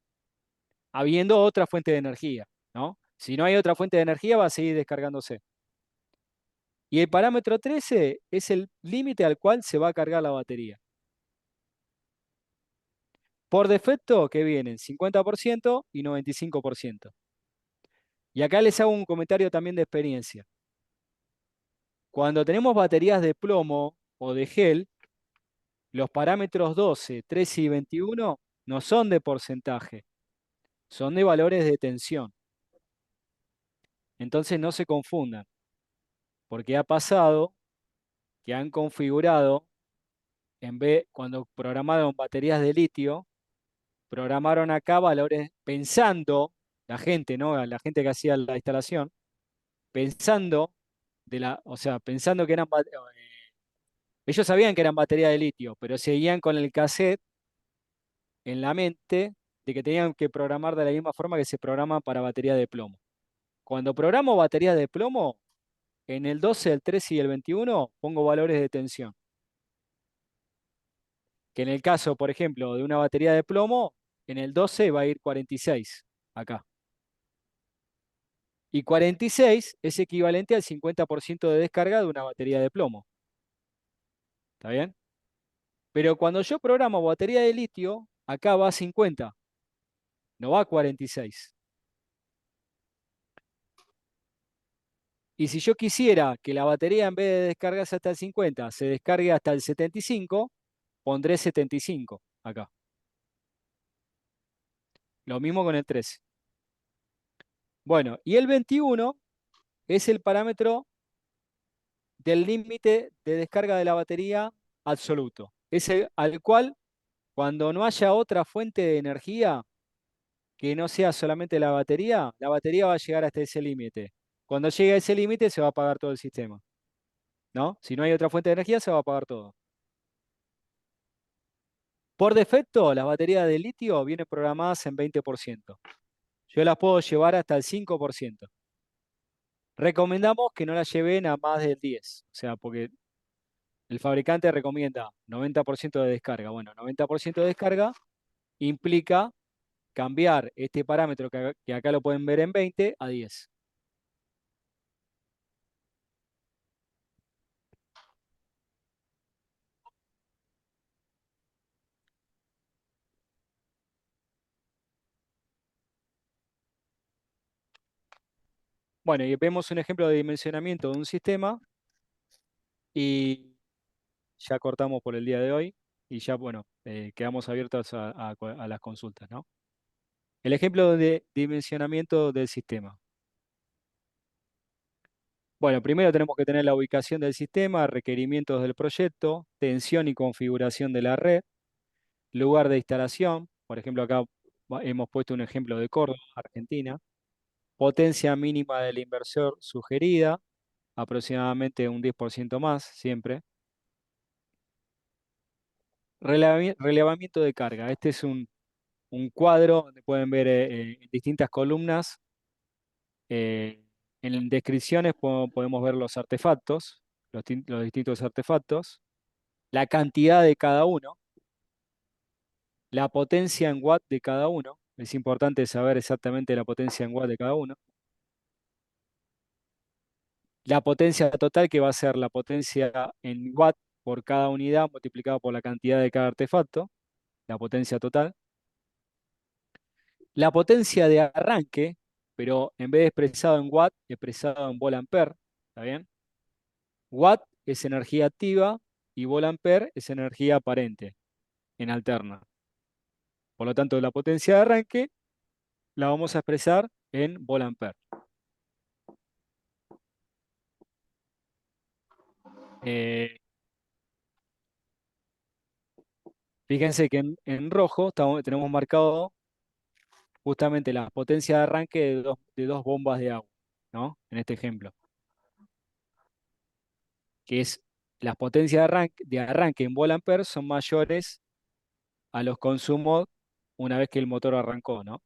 S2: habiendo otra fuente de energía, ¿no? Si no hay otra fuente de energía, va a seguir descargándose. Y el parámetro 13 es el límite al cual se va a cargar la batería. Por defecto, ¿qué vienen? 50% y 95%. Y acá les hago un comentario también de experiencia. Cuando tenemos baterías de plomo o de gel, los parámetros 12, 13 y 21 no son de porcentaje, son de valores de tensión. Entonces no se confundan, porque ha pasado que han configurado, cuando programaron baterías de litio, programaron acá valores pensando, la gente, ¿no? La gente que hacía la instalación, pensando o sea, pensando que eran ellos sabían que eran baterías de litio, pero seguían con el cassette en la mente de que tenían que programar de la misma forma que se programa para batería de plomo. Cuando programo batería de plomo, en el 12, el 13 y el 21 pongo valores de tensión. Que en el caso, por ejemplo, de una batería de plomo, en el 12 va a ir 46 acá. Y 46 es equivalente al 50% de descarga de una batería de plomo. ¿Está bien? Pero cuando yo programo batería de litio, acá va a 50, no va a 46. Y si yo quisiera que la batería en vez de descargarse hasta el 50, se descargue hasta el 75, pondré 75 acá. Lo mismo con el 13. Bueno, y el 21 es el parámetro del límite de descarga de la batería absoluto. Ese al cual, cuando no haya otra fuente de energía que no sea solamente la batería va a llegar hasta ese límite. Cuando llegue a ese límite se va a apagar todo el sistema, ¿no? Si no hay otra fuente de energía se va a apagar todo. Por defecto, las baterías de litio vienen programadas en 20%. Yo las puedo llevar hasta el 5%. Recomendamos que no las lleven a más del 10%, o sea, porque el fabricante recomienda 90% de descarga. Bueno, 90% de descarga implica cambiar este parámetro que acá lo pueden ver en 20 a 10. Bueno, y vemos un ejemplo de dimensionamiento de un sistema y ya cortamos por el día de hoy y ya, bueno, quedamos abiertos a las consultas, ¿no? El ejemplo de dimensionamiento del sistema. Bueno, primero tenemos que tener la ubicación del sistema, requerimientos del proyecto, tensión y configuración de la red, lugar de instalación, por ejemplo acá hemos puesto un ejemplo de Córdoba, Argentina, potencia mínima del inversor sugerida, aproximadamente un 10% más siempre. Relevamiento de carga, este es un cuadro donde pueden ver distintas columnas. En descripciones podemos ver los artefactos, los distintos artefactos, la cantidad de cada uno, la potencia en watt de cada uno. Es importante saber exactamente la potencia en watt de cada uno. La potencia total, que va a ser la potencia en watt por cada unidad multiplicado por la cantidad de cada artefacto, la potencia total. La potencia de arranque, pero en vez de expresado en watt, expresado en volt-ampere, ¿está bien? Watt es energía activa y volt-ampere es energía aparente, en alterna. Por lo tanto, la potencia de arranque la vamos a expresar en volt-ampere. Fíjense que en rojo tenemos marcado justamente la potencia de arranque de dos bombas de agua, ¿no? En este ejemplo, que es las potencias de arranque en volt-ampere son mayores a los consumos una vez que el motor arrancó, ¿no?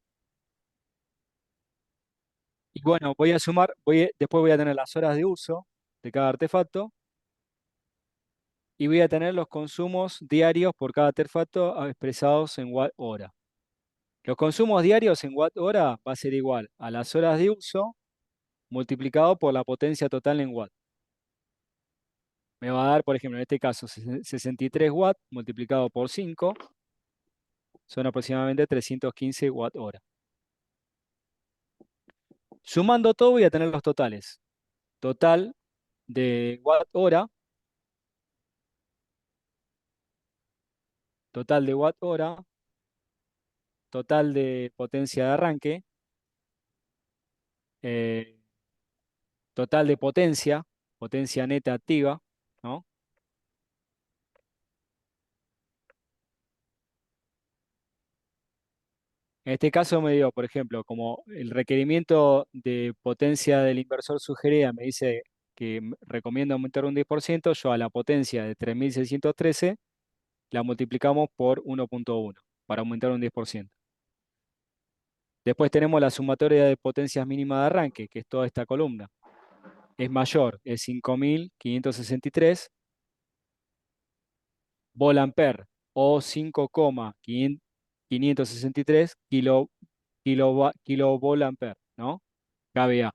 S2: Y bueno, voy a sumar, después voy a tener las horas de uso de cada artefacto y voy a tener los consumos diarios por cada artefacto expresados en watt hora. Los consumos diarios en watt hora va a ser igual a las horas de uso multiplicado por la potencia total en watt. Me va a dar, por ejemplo, en este caso, 63 watts multiplicado por 5 son aproximadamente 315 watt hora. Sumando todo voy a tener los totales. Total de watt hora, total de watt hora, total de potencia de arranque, eh, total de potencia neta activa, ¿no? En este caso me dio, por ejemplo, como el requerimiento de potencia del inversor sugerida me dice que recomienda aumentar un 10%, yo a la potencia de 3613 la multiplicamos por 1.1 para aumentar un 10%. Después tenemos la sumatoria de potencias mínimas de arranque, que es toda esta columna. Es mayor, es 5563 volt-ampere o 5,563 kilovolt-ampere, ¿no? kVA.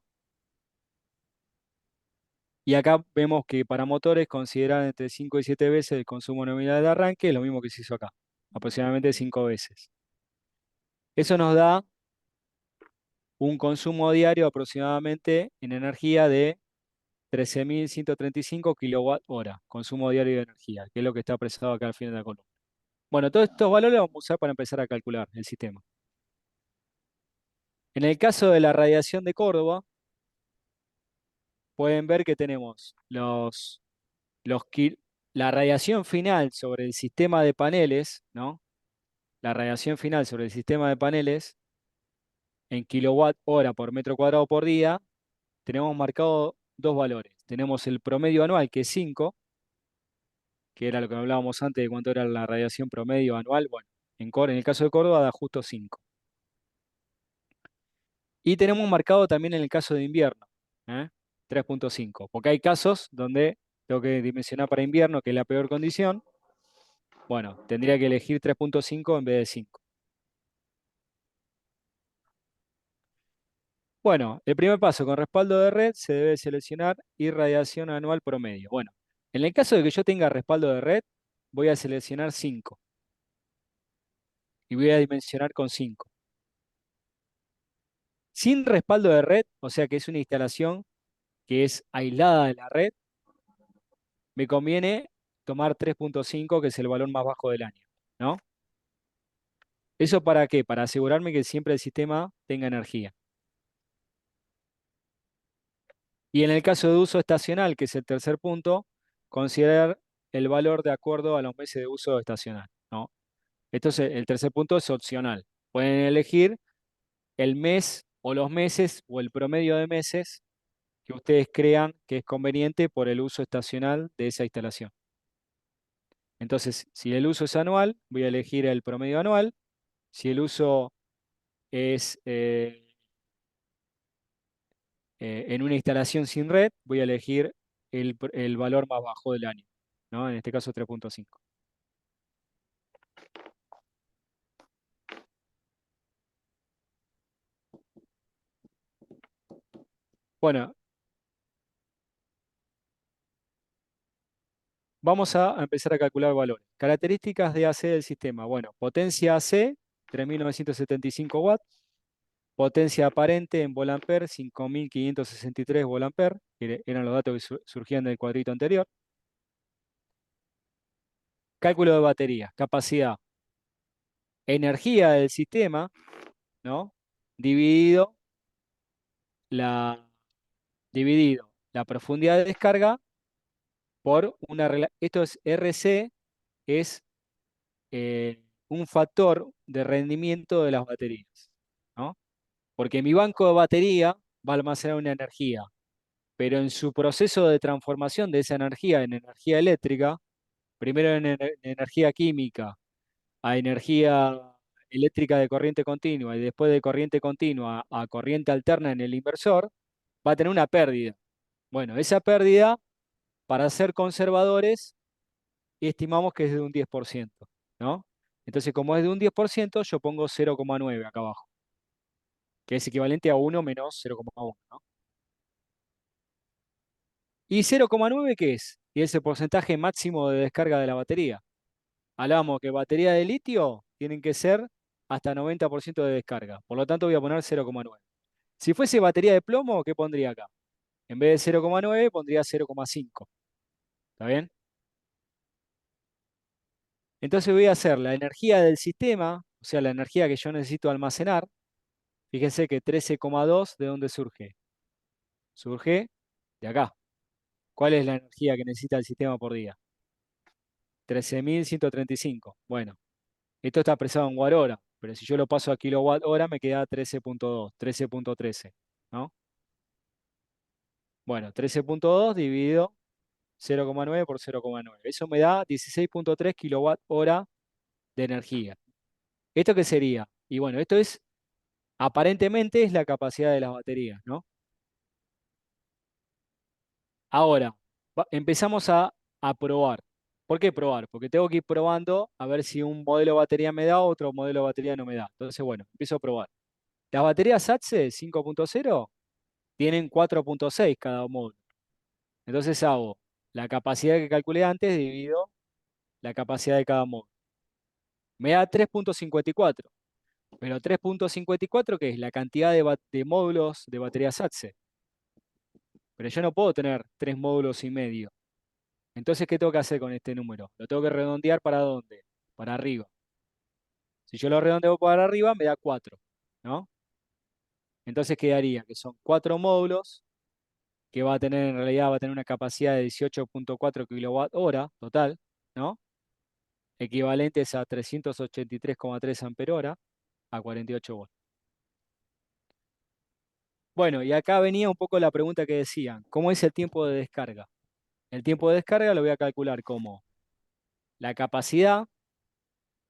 S2: Y acá vemos que para motores consideran entre 5 y 7 veces el consumo nominal de arranque, lo mismo que se hizo acá, aproximadamente 5 veces. Eso nos da un consumo diario aproximadamente en energía de 13.135 kWh, consumo diario de energía, que es lo que está expresado acá al final de la columna. Bueno, todos estos valores los vamos a usar para empezar a calcular el sistema. En el caso de la radiación de Córdoba, pueden ver que tenemos la radiación final sobre el sistema de paneles, ¿no? La radiación final sobre el sistema de paneles en kilowatt hora por metro cuadrado por día, tenemos marcado dos valores. Tenemos el promedio anual, que es 5, que era lo que hablábamos antes de cuánto era la radiación promedio anual. Bueno, en el caso de Córdoba da justo 5. Y tenemos marcado también en el caso de invierno, 3.5, porque hay casos donde tengo que dimensionar para invierno, que es la peor condición. Bueno, tendría que elegir 3.5 en vez de 5. Bueno, el primer paso, con respaldo de red, se debe seleccionar irradiación anual promedio. Bueno, en el caso de que yo tenga respaldo de red, voy a seleccionar 5 y voy a dimensionar con 5. Sin respaldo de red, o sea que es una instalación que es aislada de la red, me conviene tomar 3.5, que es el valor más bajo del año, ¿no? ¿Eso para qué? Para asegurarme que siempre el sistema tenga energía. Y en el caso de uso estacional, que es el tercer punto, considerar el valor de acuerdo a los meses de uso estacional, ¿no? Entonces, el tercer punto es opcional. Pueden elegir el mes o los meses o el promedio de meses que ustedes crean que es conveniente por el uso estacional de esa instalación. Entonces, si el uso es anual, voy a elegir el promedio anual. Si el uso es en una instalación sin red, voy a elegir el valor más bajo del año, ¿no? En este caso 3.5. Bueno, Vamos a empezar a calcular valores. Características de AC del sistema. Bueno, potencia AC, 3.975 watts. Potencia aparente en volampere, 5.563 volampere, que eran los datos que surgían del cuadrito anterior. Cálculo de batería, capacidad. Energía del sistema, ¿no? Dividido la profundidad de descarga por una relación. Esto es RC, es un factor de rendimiento de las baterías, ¿no? Porque mi banco de batería va a almacenar una energía, pero en su proceso de transformación de esa energía en energía eléctrica, primero en energía química, a energía eléctrica de corriente continua y después de corriente continua a corriente alterna en el inversor, va a tener una pérdida. Bueno, esa pérdida, para ser conservadores, estimamos que es de un 10%, ¿no? Entonces, como es de un 10%, yo pongo 0,9 acá abajo, que es equivalente a 1 menos 0,1, ¿no? ¿Y 0,9 qué es? Y es el porcentaje máximo de descarga de la batería. Hablamos que batería de litio tienen que ser hasta 90% de descarga. Por lo tanto, voy a poner 0,9. Si fuese batería de plomo, ¿qué pondría acá? En vez de 0,9, pondría 0,5. ¿Está bien? Entonces voy a hacer la energía del sistema, o sea, la energía que yo necesito almacenar. Fíjense que 13,2, ¿de dónde surge? Surge de acá. ¿Cuál es la energía que necesita el sistema por día? 13.135. Bueno, esto está expresado en watt hora, pero si yo lo paso a kilowatt hora me queda 13,2, 13,13, ¿no? Bueno, 13,2 dividido 0,9 por 0,9. Eso me da 16,3 kilowatt hora de energía. ¿Esto qué sería? Y bueno, esto es, aparentemente es la capacidad de las baterías, ¿no? Ahora, empezamos a probar. ¿Por qué probar? Porque tengo que ir probando a ver si un modelo de batería me da, otro modelo de batería no me da. Entonces, bueno, empiezo a probar. Las baterías ATSE 5,0 tienen 4,6 cada módulo. Entonces hago la capacidad que calculé antes dividido la capacidad de cada módulo. Me da 3,54. Pero 3,54, ¿qué es? La cantidad de módulos de baterías ATSE. Pero yo no puedo tener 3 módulos y medio. Entonces, ¿qué tengo que hacer con este número? Lo tengo que redondear ¿para dónde? Para arriba. Si yo lo redondeo para arriba, me da 4, ¿no? Entonces quedaría que son 4 módulos, que va a tener, en realidad va a tener una capacidad de 18,4 kilowatt hora total, ¿no? Equivalentes a 383,3 ampere hora a 48 volts. Bueno, y acá venía un poco la pregunta que decían, ¿cómo es el tiempo de descarga? El tiempo de descarga lo voy a calcular como la capacidad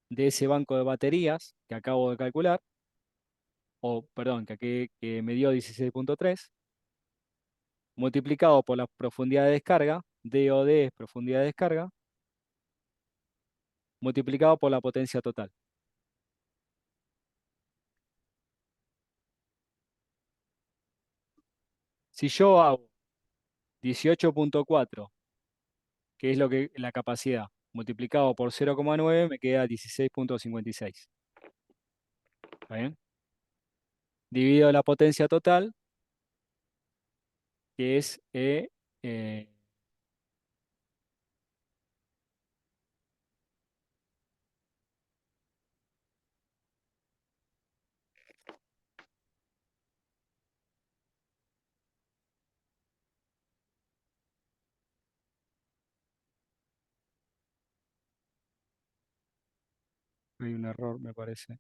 S2: de ese banco de baterías que acabo de calcular, o perdón, que me dio 16,3, multiplicado por la profundidad de descarga, DOD es profundidad de descarga, multiplicado por la potencia total. Si yo hago 18,4, que es lo que la capacidad, multiplicado por 0,9, me queda 16,56. ¿Está bien? Dividido la potencia total, que es eh, hay un error, me parece.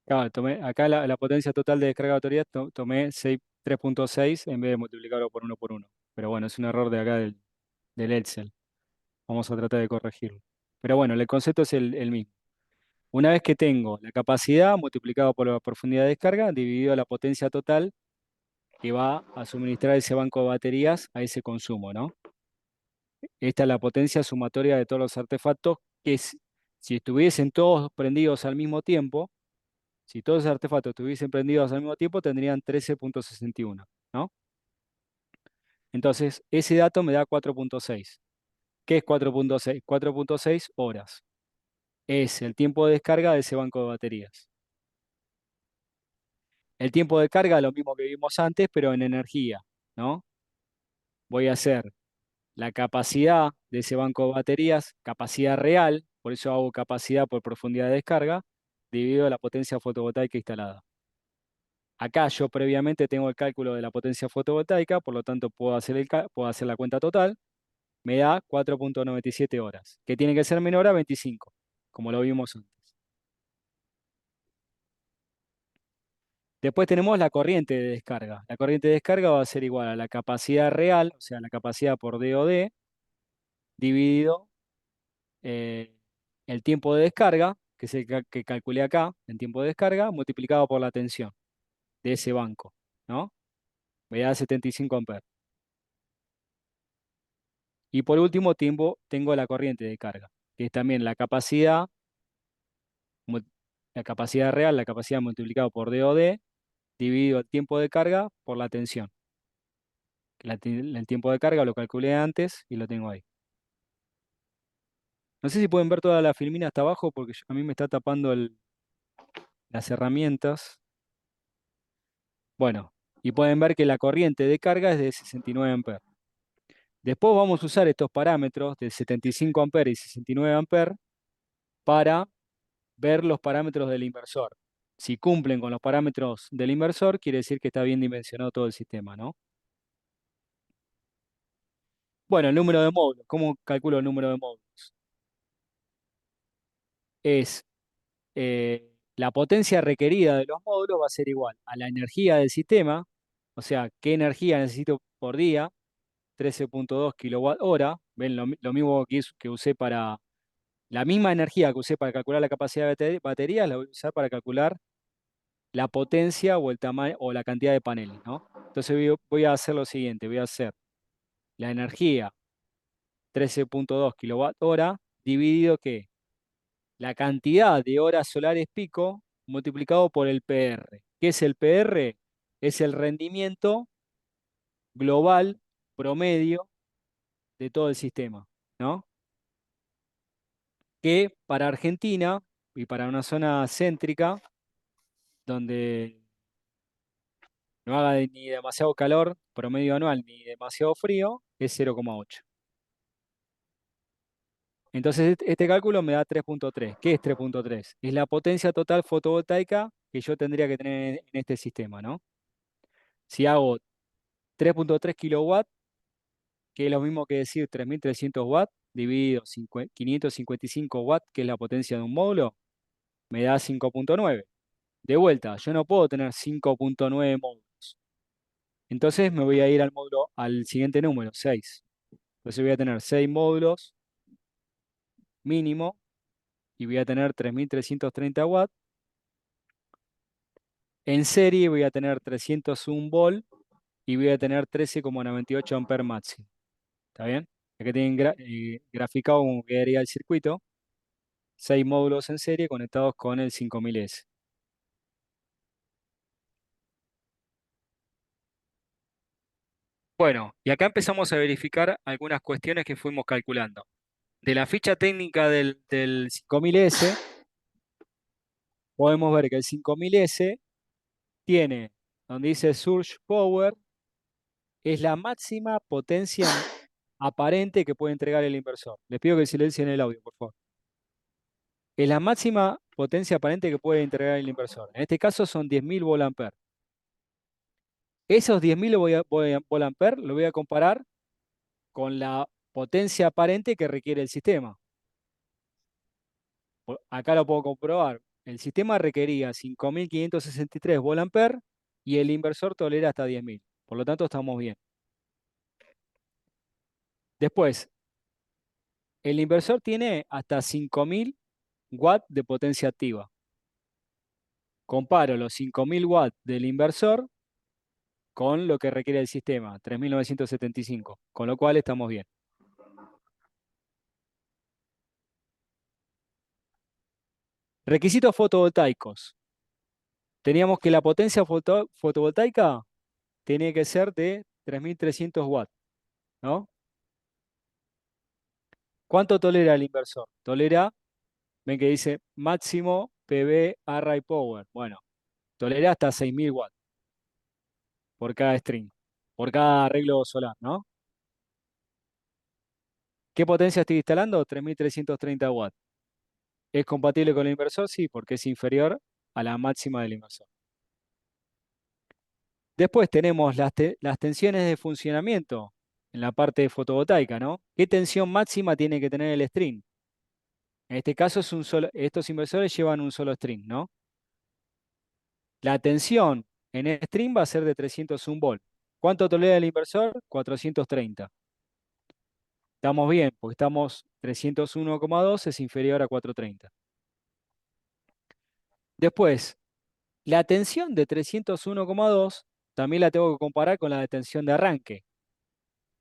S2: Claro, acá la potencia total de descarga de batería tomé 3,6 en vez de multiplicarlo por 1 por 1. Pero bueno, es un error de acá del Excel. Vamos a tratar de corregirlo. Pero bueno, el concepto es el mismo. Una vez que tengo la capacidad multiplicado por la profundidad de descarga, dividido la potencia total que va a suministrar ese banco de baterías a ese consumo, ¿no? Esta es la potencia sumatoria de todos los artefactos que si estuviesen todos prendidos al mismo tiempo, si todos los artefactos estuviesen prendidos al mismo tiempo, tendrían 13,61, ¿no? Entonces, ese dato me da 4.6. ¿Qué es 4.6? 4.6 horas. Es el tiempo de descarga de ese banco de baterías. El tiempo de carga es lo mismo que vimos antes, pero en energía, ¿no? Voy a hacer la capacidad de ese banco de baterías, capacidad real, por eso hago capacidad por profundidad de descarga, dividido la potencia fotovoltaica instalada. Acá yo previamente tengo el cálculo de la potencia fotovoltaica, por lo tanto puedo hacer la cuenta total, me da 4.97 horas, que tiene que ser menor a 25, como lo vimos antes. Después tenemos la corriente de descarga. La corriente de descarga va a ser igual a la capacidad real, o sea, la capacidad por DOD, dividido el tiempo de descarga, que es el que calculé acá, en tiempo de descarga, multiplicado por la tensión de ese banco, ¿no? Me da 75 amperes. Y por último, tengo la corriente de carga, que es también la capacidad real, la capacidad multiplicado por DOD, dividido el tiempo de carga por la tensión. El tiempo de carga lo calculé antes y lo tengo ahí. No sé si pueden ver toda la filmina hasta abajo porque a mí me está tapando las herramientas. Bueno, y pueden ver que la corriente de carga es de 69 amperes. Después vamos a usar estos parámetros de 75 amperes y 69 amperes para ver los parámetros del inversor. Si cumplen con los parámetros del inversor, quiere decir que está bien dimensionado todo el sistema, ¿no? Bueno, el número de módulos. ¿Cómo calculo el número de módulos? Es la potencia requerida de los módulos va a ser igual a la energía del sistema, o sea, qué energía necesito por día, 13.2 kWh. Ven, lo mismo que usé para, la misma energía que usé para calcular la capacidad de baterías, la voy a usar para calcular la potencia o el tamaño o la cantidad de paneles, ¿no? Entonces voy a hacer lo siguiente, voy a hacer la energía 13.2 kWh dividido ¿qué? La cantidad de horas solares pico multiplicado por el PR. ¿Qué es el PR? Es el rendimiento global promedio de todo el sistema, ¿no? Que para Argentina y para una zona céntrica, donde no haga ni demasiado calor promedio anual ni demasiado frío, es 0,8. Entonces este cálculo me da 3.3. ¿Qué es 3.3? Es la potencia total fotovoltaica que yo tendría que tener en este sistema, ¿no? Si hago 3.3 kilowatts, que es lo mismo que decir 3.300 watts, dividido 555 watts, que es la potencia de un módulo, me da 5.9. De vuelta, yo no puedo tener 5.9 módulos. Entonces me voy a ir al siguiente número, 6. Entonces voy a tener 6 módulos mínimo y voy a tener 3.330 watts. En serie voy a tener 301 volt y voy a tener 13,98 amperes máximo. ¿Está bien? Aquí tienen graficado cómo quedaría el circuito. 6 módulos en serie conectados con el 5000S. Bueno, y acá empezamos a verificar algunas cuestiones que fuimos calculando. De la ficha técnica del 5000S, podemos ver que el 5000S tiene, donde dice Surge Power, es la máxima potencia aparente que puede entregar el inversor. Les pido que silencien el audio, por favor. Es la máxima potencia aparente que puede entregar el inversor. En este caso son 10.000 volt-ampere. Esos 10.000 volt-ampere lo voy a comparar con la potencia aparente que requiere el sistema. Acá lo puedo comprobar. El sistema requería 5.563 volt-ampere y el inversor tolera hasta 10.000. Por lo tanto, estamos bien. Después, el inversor tiene hasta 5.000 watts de potencia activa. Comparo los 5.000 watts del inversor con lo que requiere el sistema, 3.975, con lo cual estamos bien. Requisitos fotovoltaicos. Teníamos que la potencia fotovoltaica tenía que ser de 3.300 watts. ¿no? ¿Cuánto tolera el inversor? Tolera, ven que dice máximo PV array power. Bueno, tolera hasta 6.000 watts por cada string, por cada arreglo solar, ¿no? ¿Qué potencia estoy instalando? 3.330 watts. ¿Es compatible con el inversor? Sí, porque es inferior a la máxima del inversor. Después tenemos las tensiones de funcionamiento en la parte fotovoltaica, ¿no? ¿Qué tensión máxima tiene que tener el string? En este caso estos inversores llevan un solo string, ¿no? La tensión en el string va a ser de 301 volts. ¿Cuánto tolera el inversor? 430. Estamos bien, porque estamos 301,2 es inferior a 430. Después, la tensión de 301,2 también la tengo que comparar con la de tensión de arranque.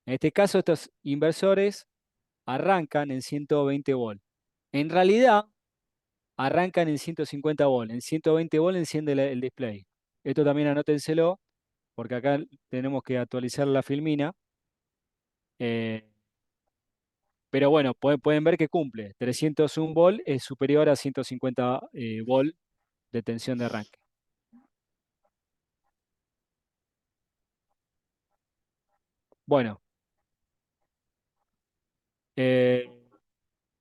S2: En este caso, estos inversores arrancan en 120 volts. En realidad, arrancan en 150 volts. En 120 volts enciende el display. Esto también anótenselo, porque acá tenemos que actualizar la filmina. Pero bueno, pueden ver que cumple. 301 volt es superior a 150 volt de tensión de arranque. Bueno.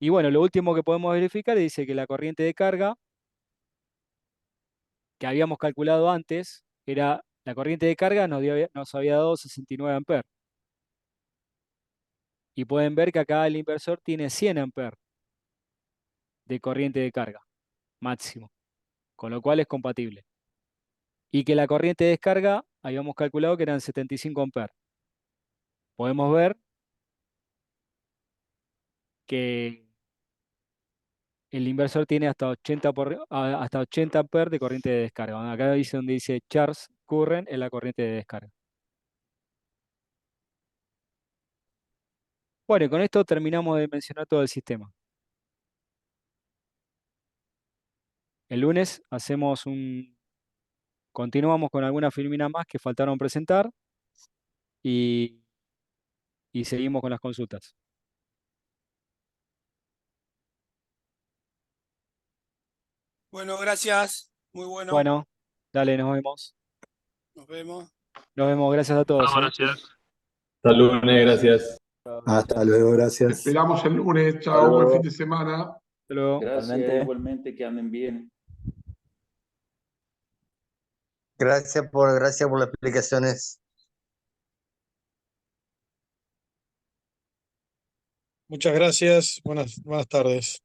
S2: Y bueno, lo último que podemos verificar dice que la corriente de carga que habíamos calculado antes era la corriente de carga nos había dado 69 amperes. Y pueden ver que acá el inversor tiene 100 amperes de corriente de carga máximo, con lo cual es compatible. Y que la corriente de descarga habíamos calculado que eran 75 amperes. Podemos ver que el inversor tiene hasta 80 amperes de corriente de descarga. Acá dice donde dice charge current en la corriente de descarga. Bueno, y con esto terminamos de mencionar todo el sistema. El lunes continuamos con algunas filminas más que faltaron presentar y seguimos con las consultas.
S4: Bueno, gracias. Muy bueno.
S2: Bueno, dale, nos vemos.
S4: Nos vemos.
S2: Nos vemos, gracias a todos.
S6: Gracias. Hasta lunes, gracias.
S7: Hasta luego, gracias.
S3: Esperamos el lunes.
S7: Hasta
S3: Chao, buen
S7: luego.
S3: fin de semana.
S2: Hasta luego.
S5: Gracias,
S7: Igualmente.
S5: igualmente, que anden bien.
S7: Gracias por las explicaciones.
S6: Muchas gracias. Buenas tardes.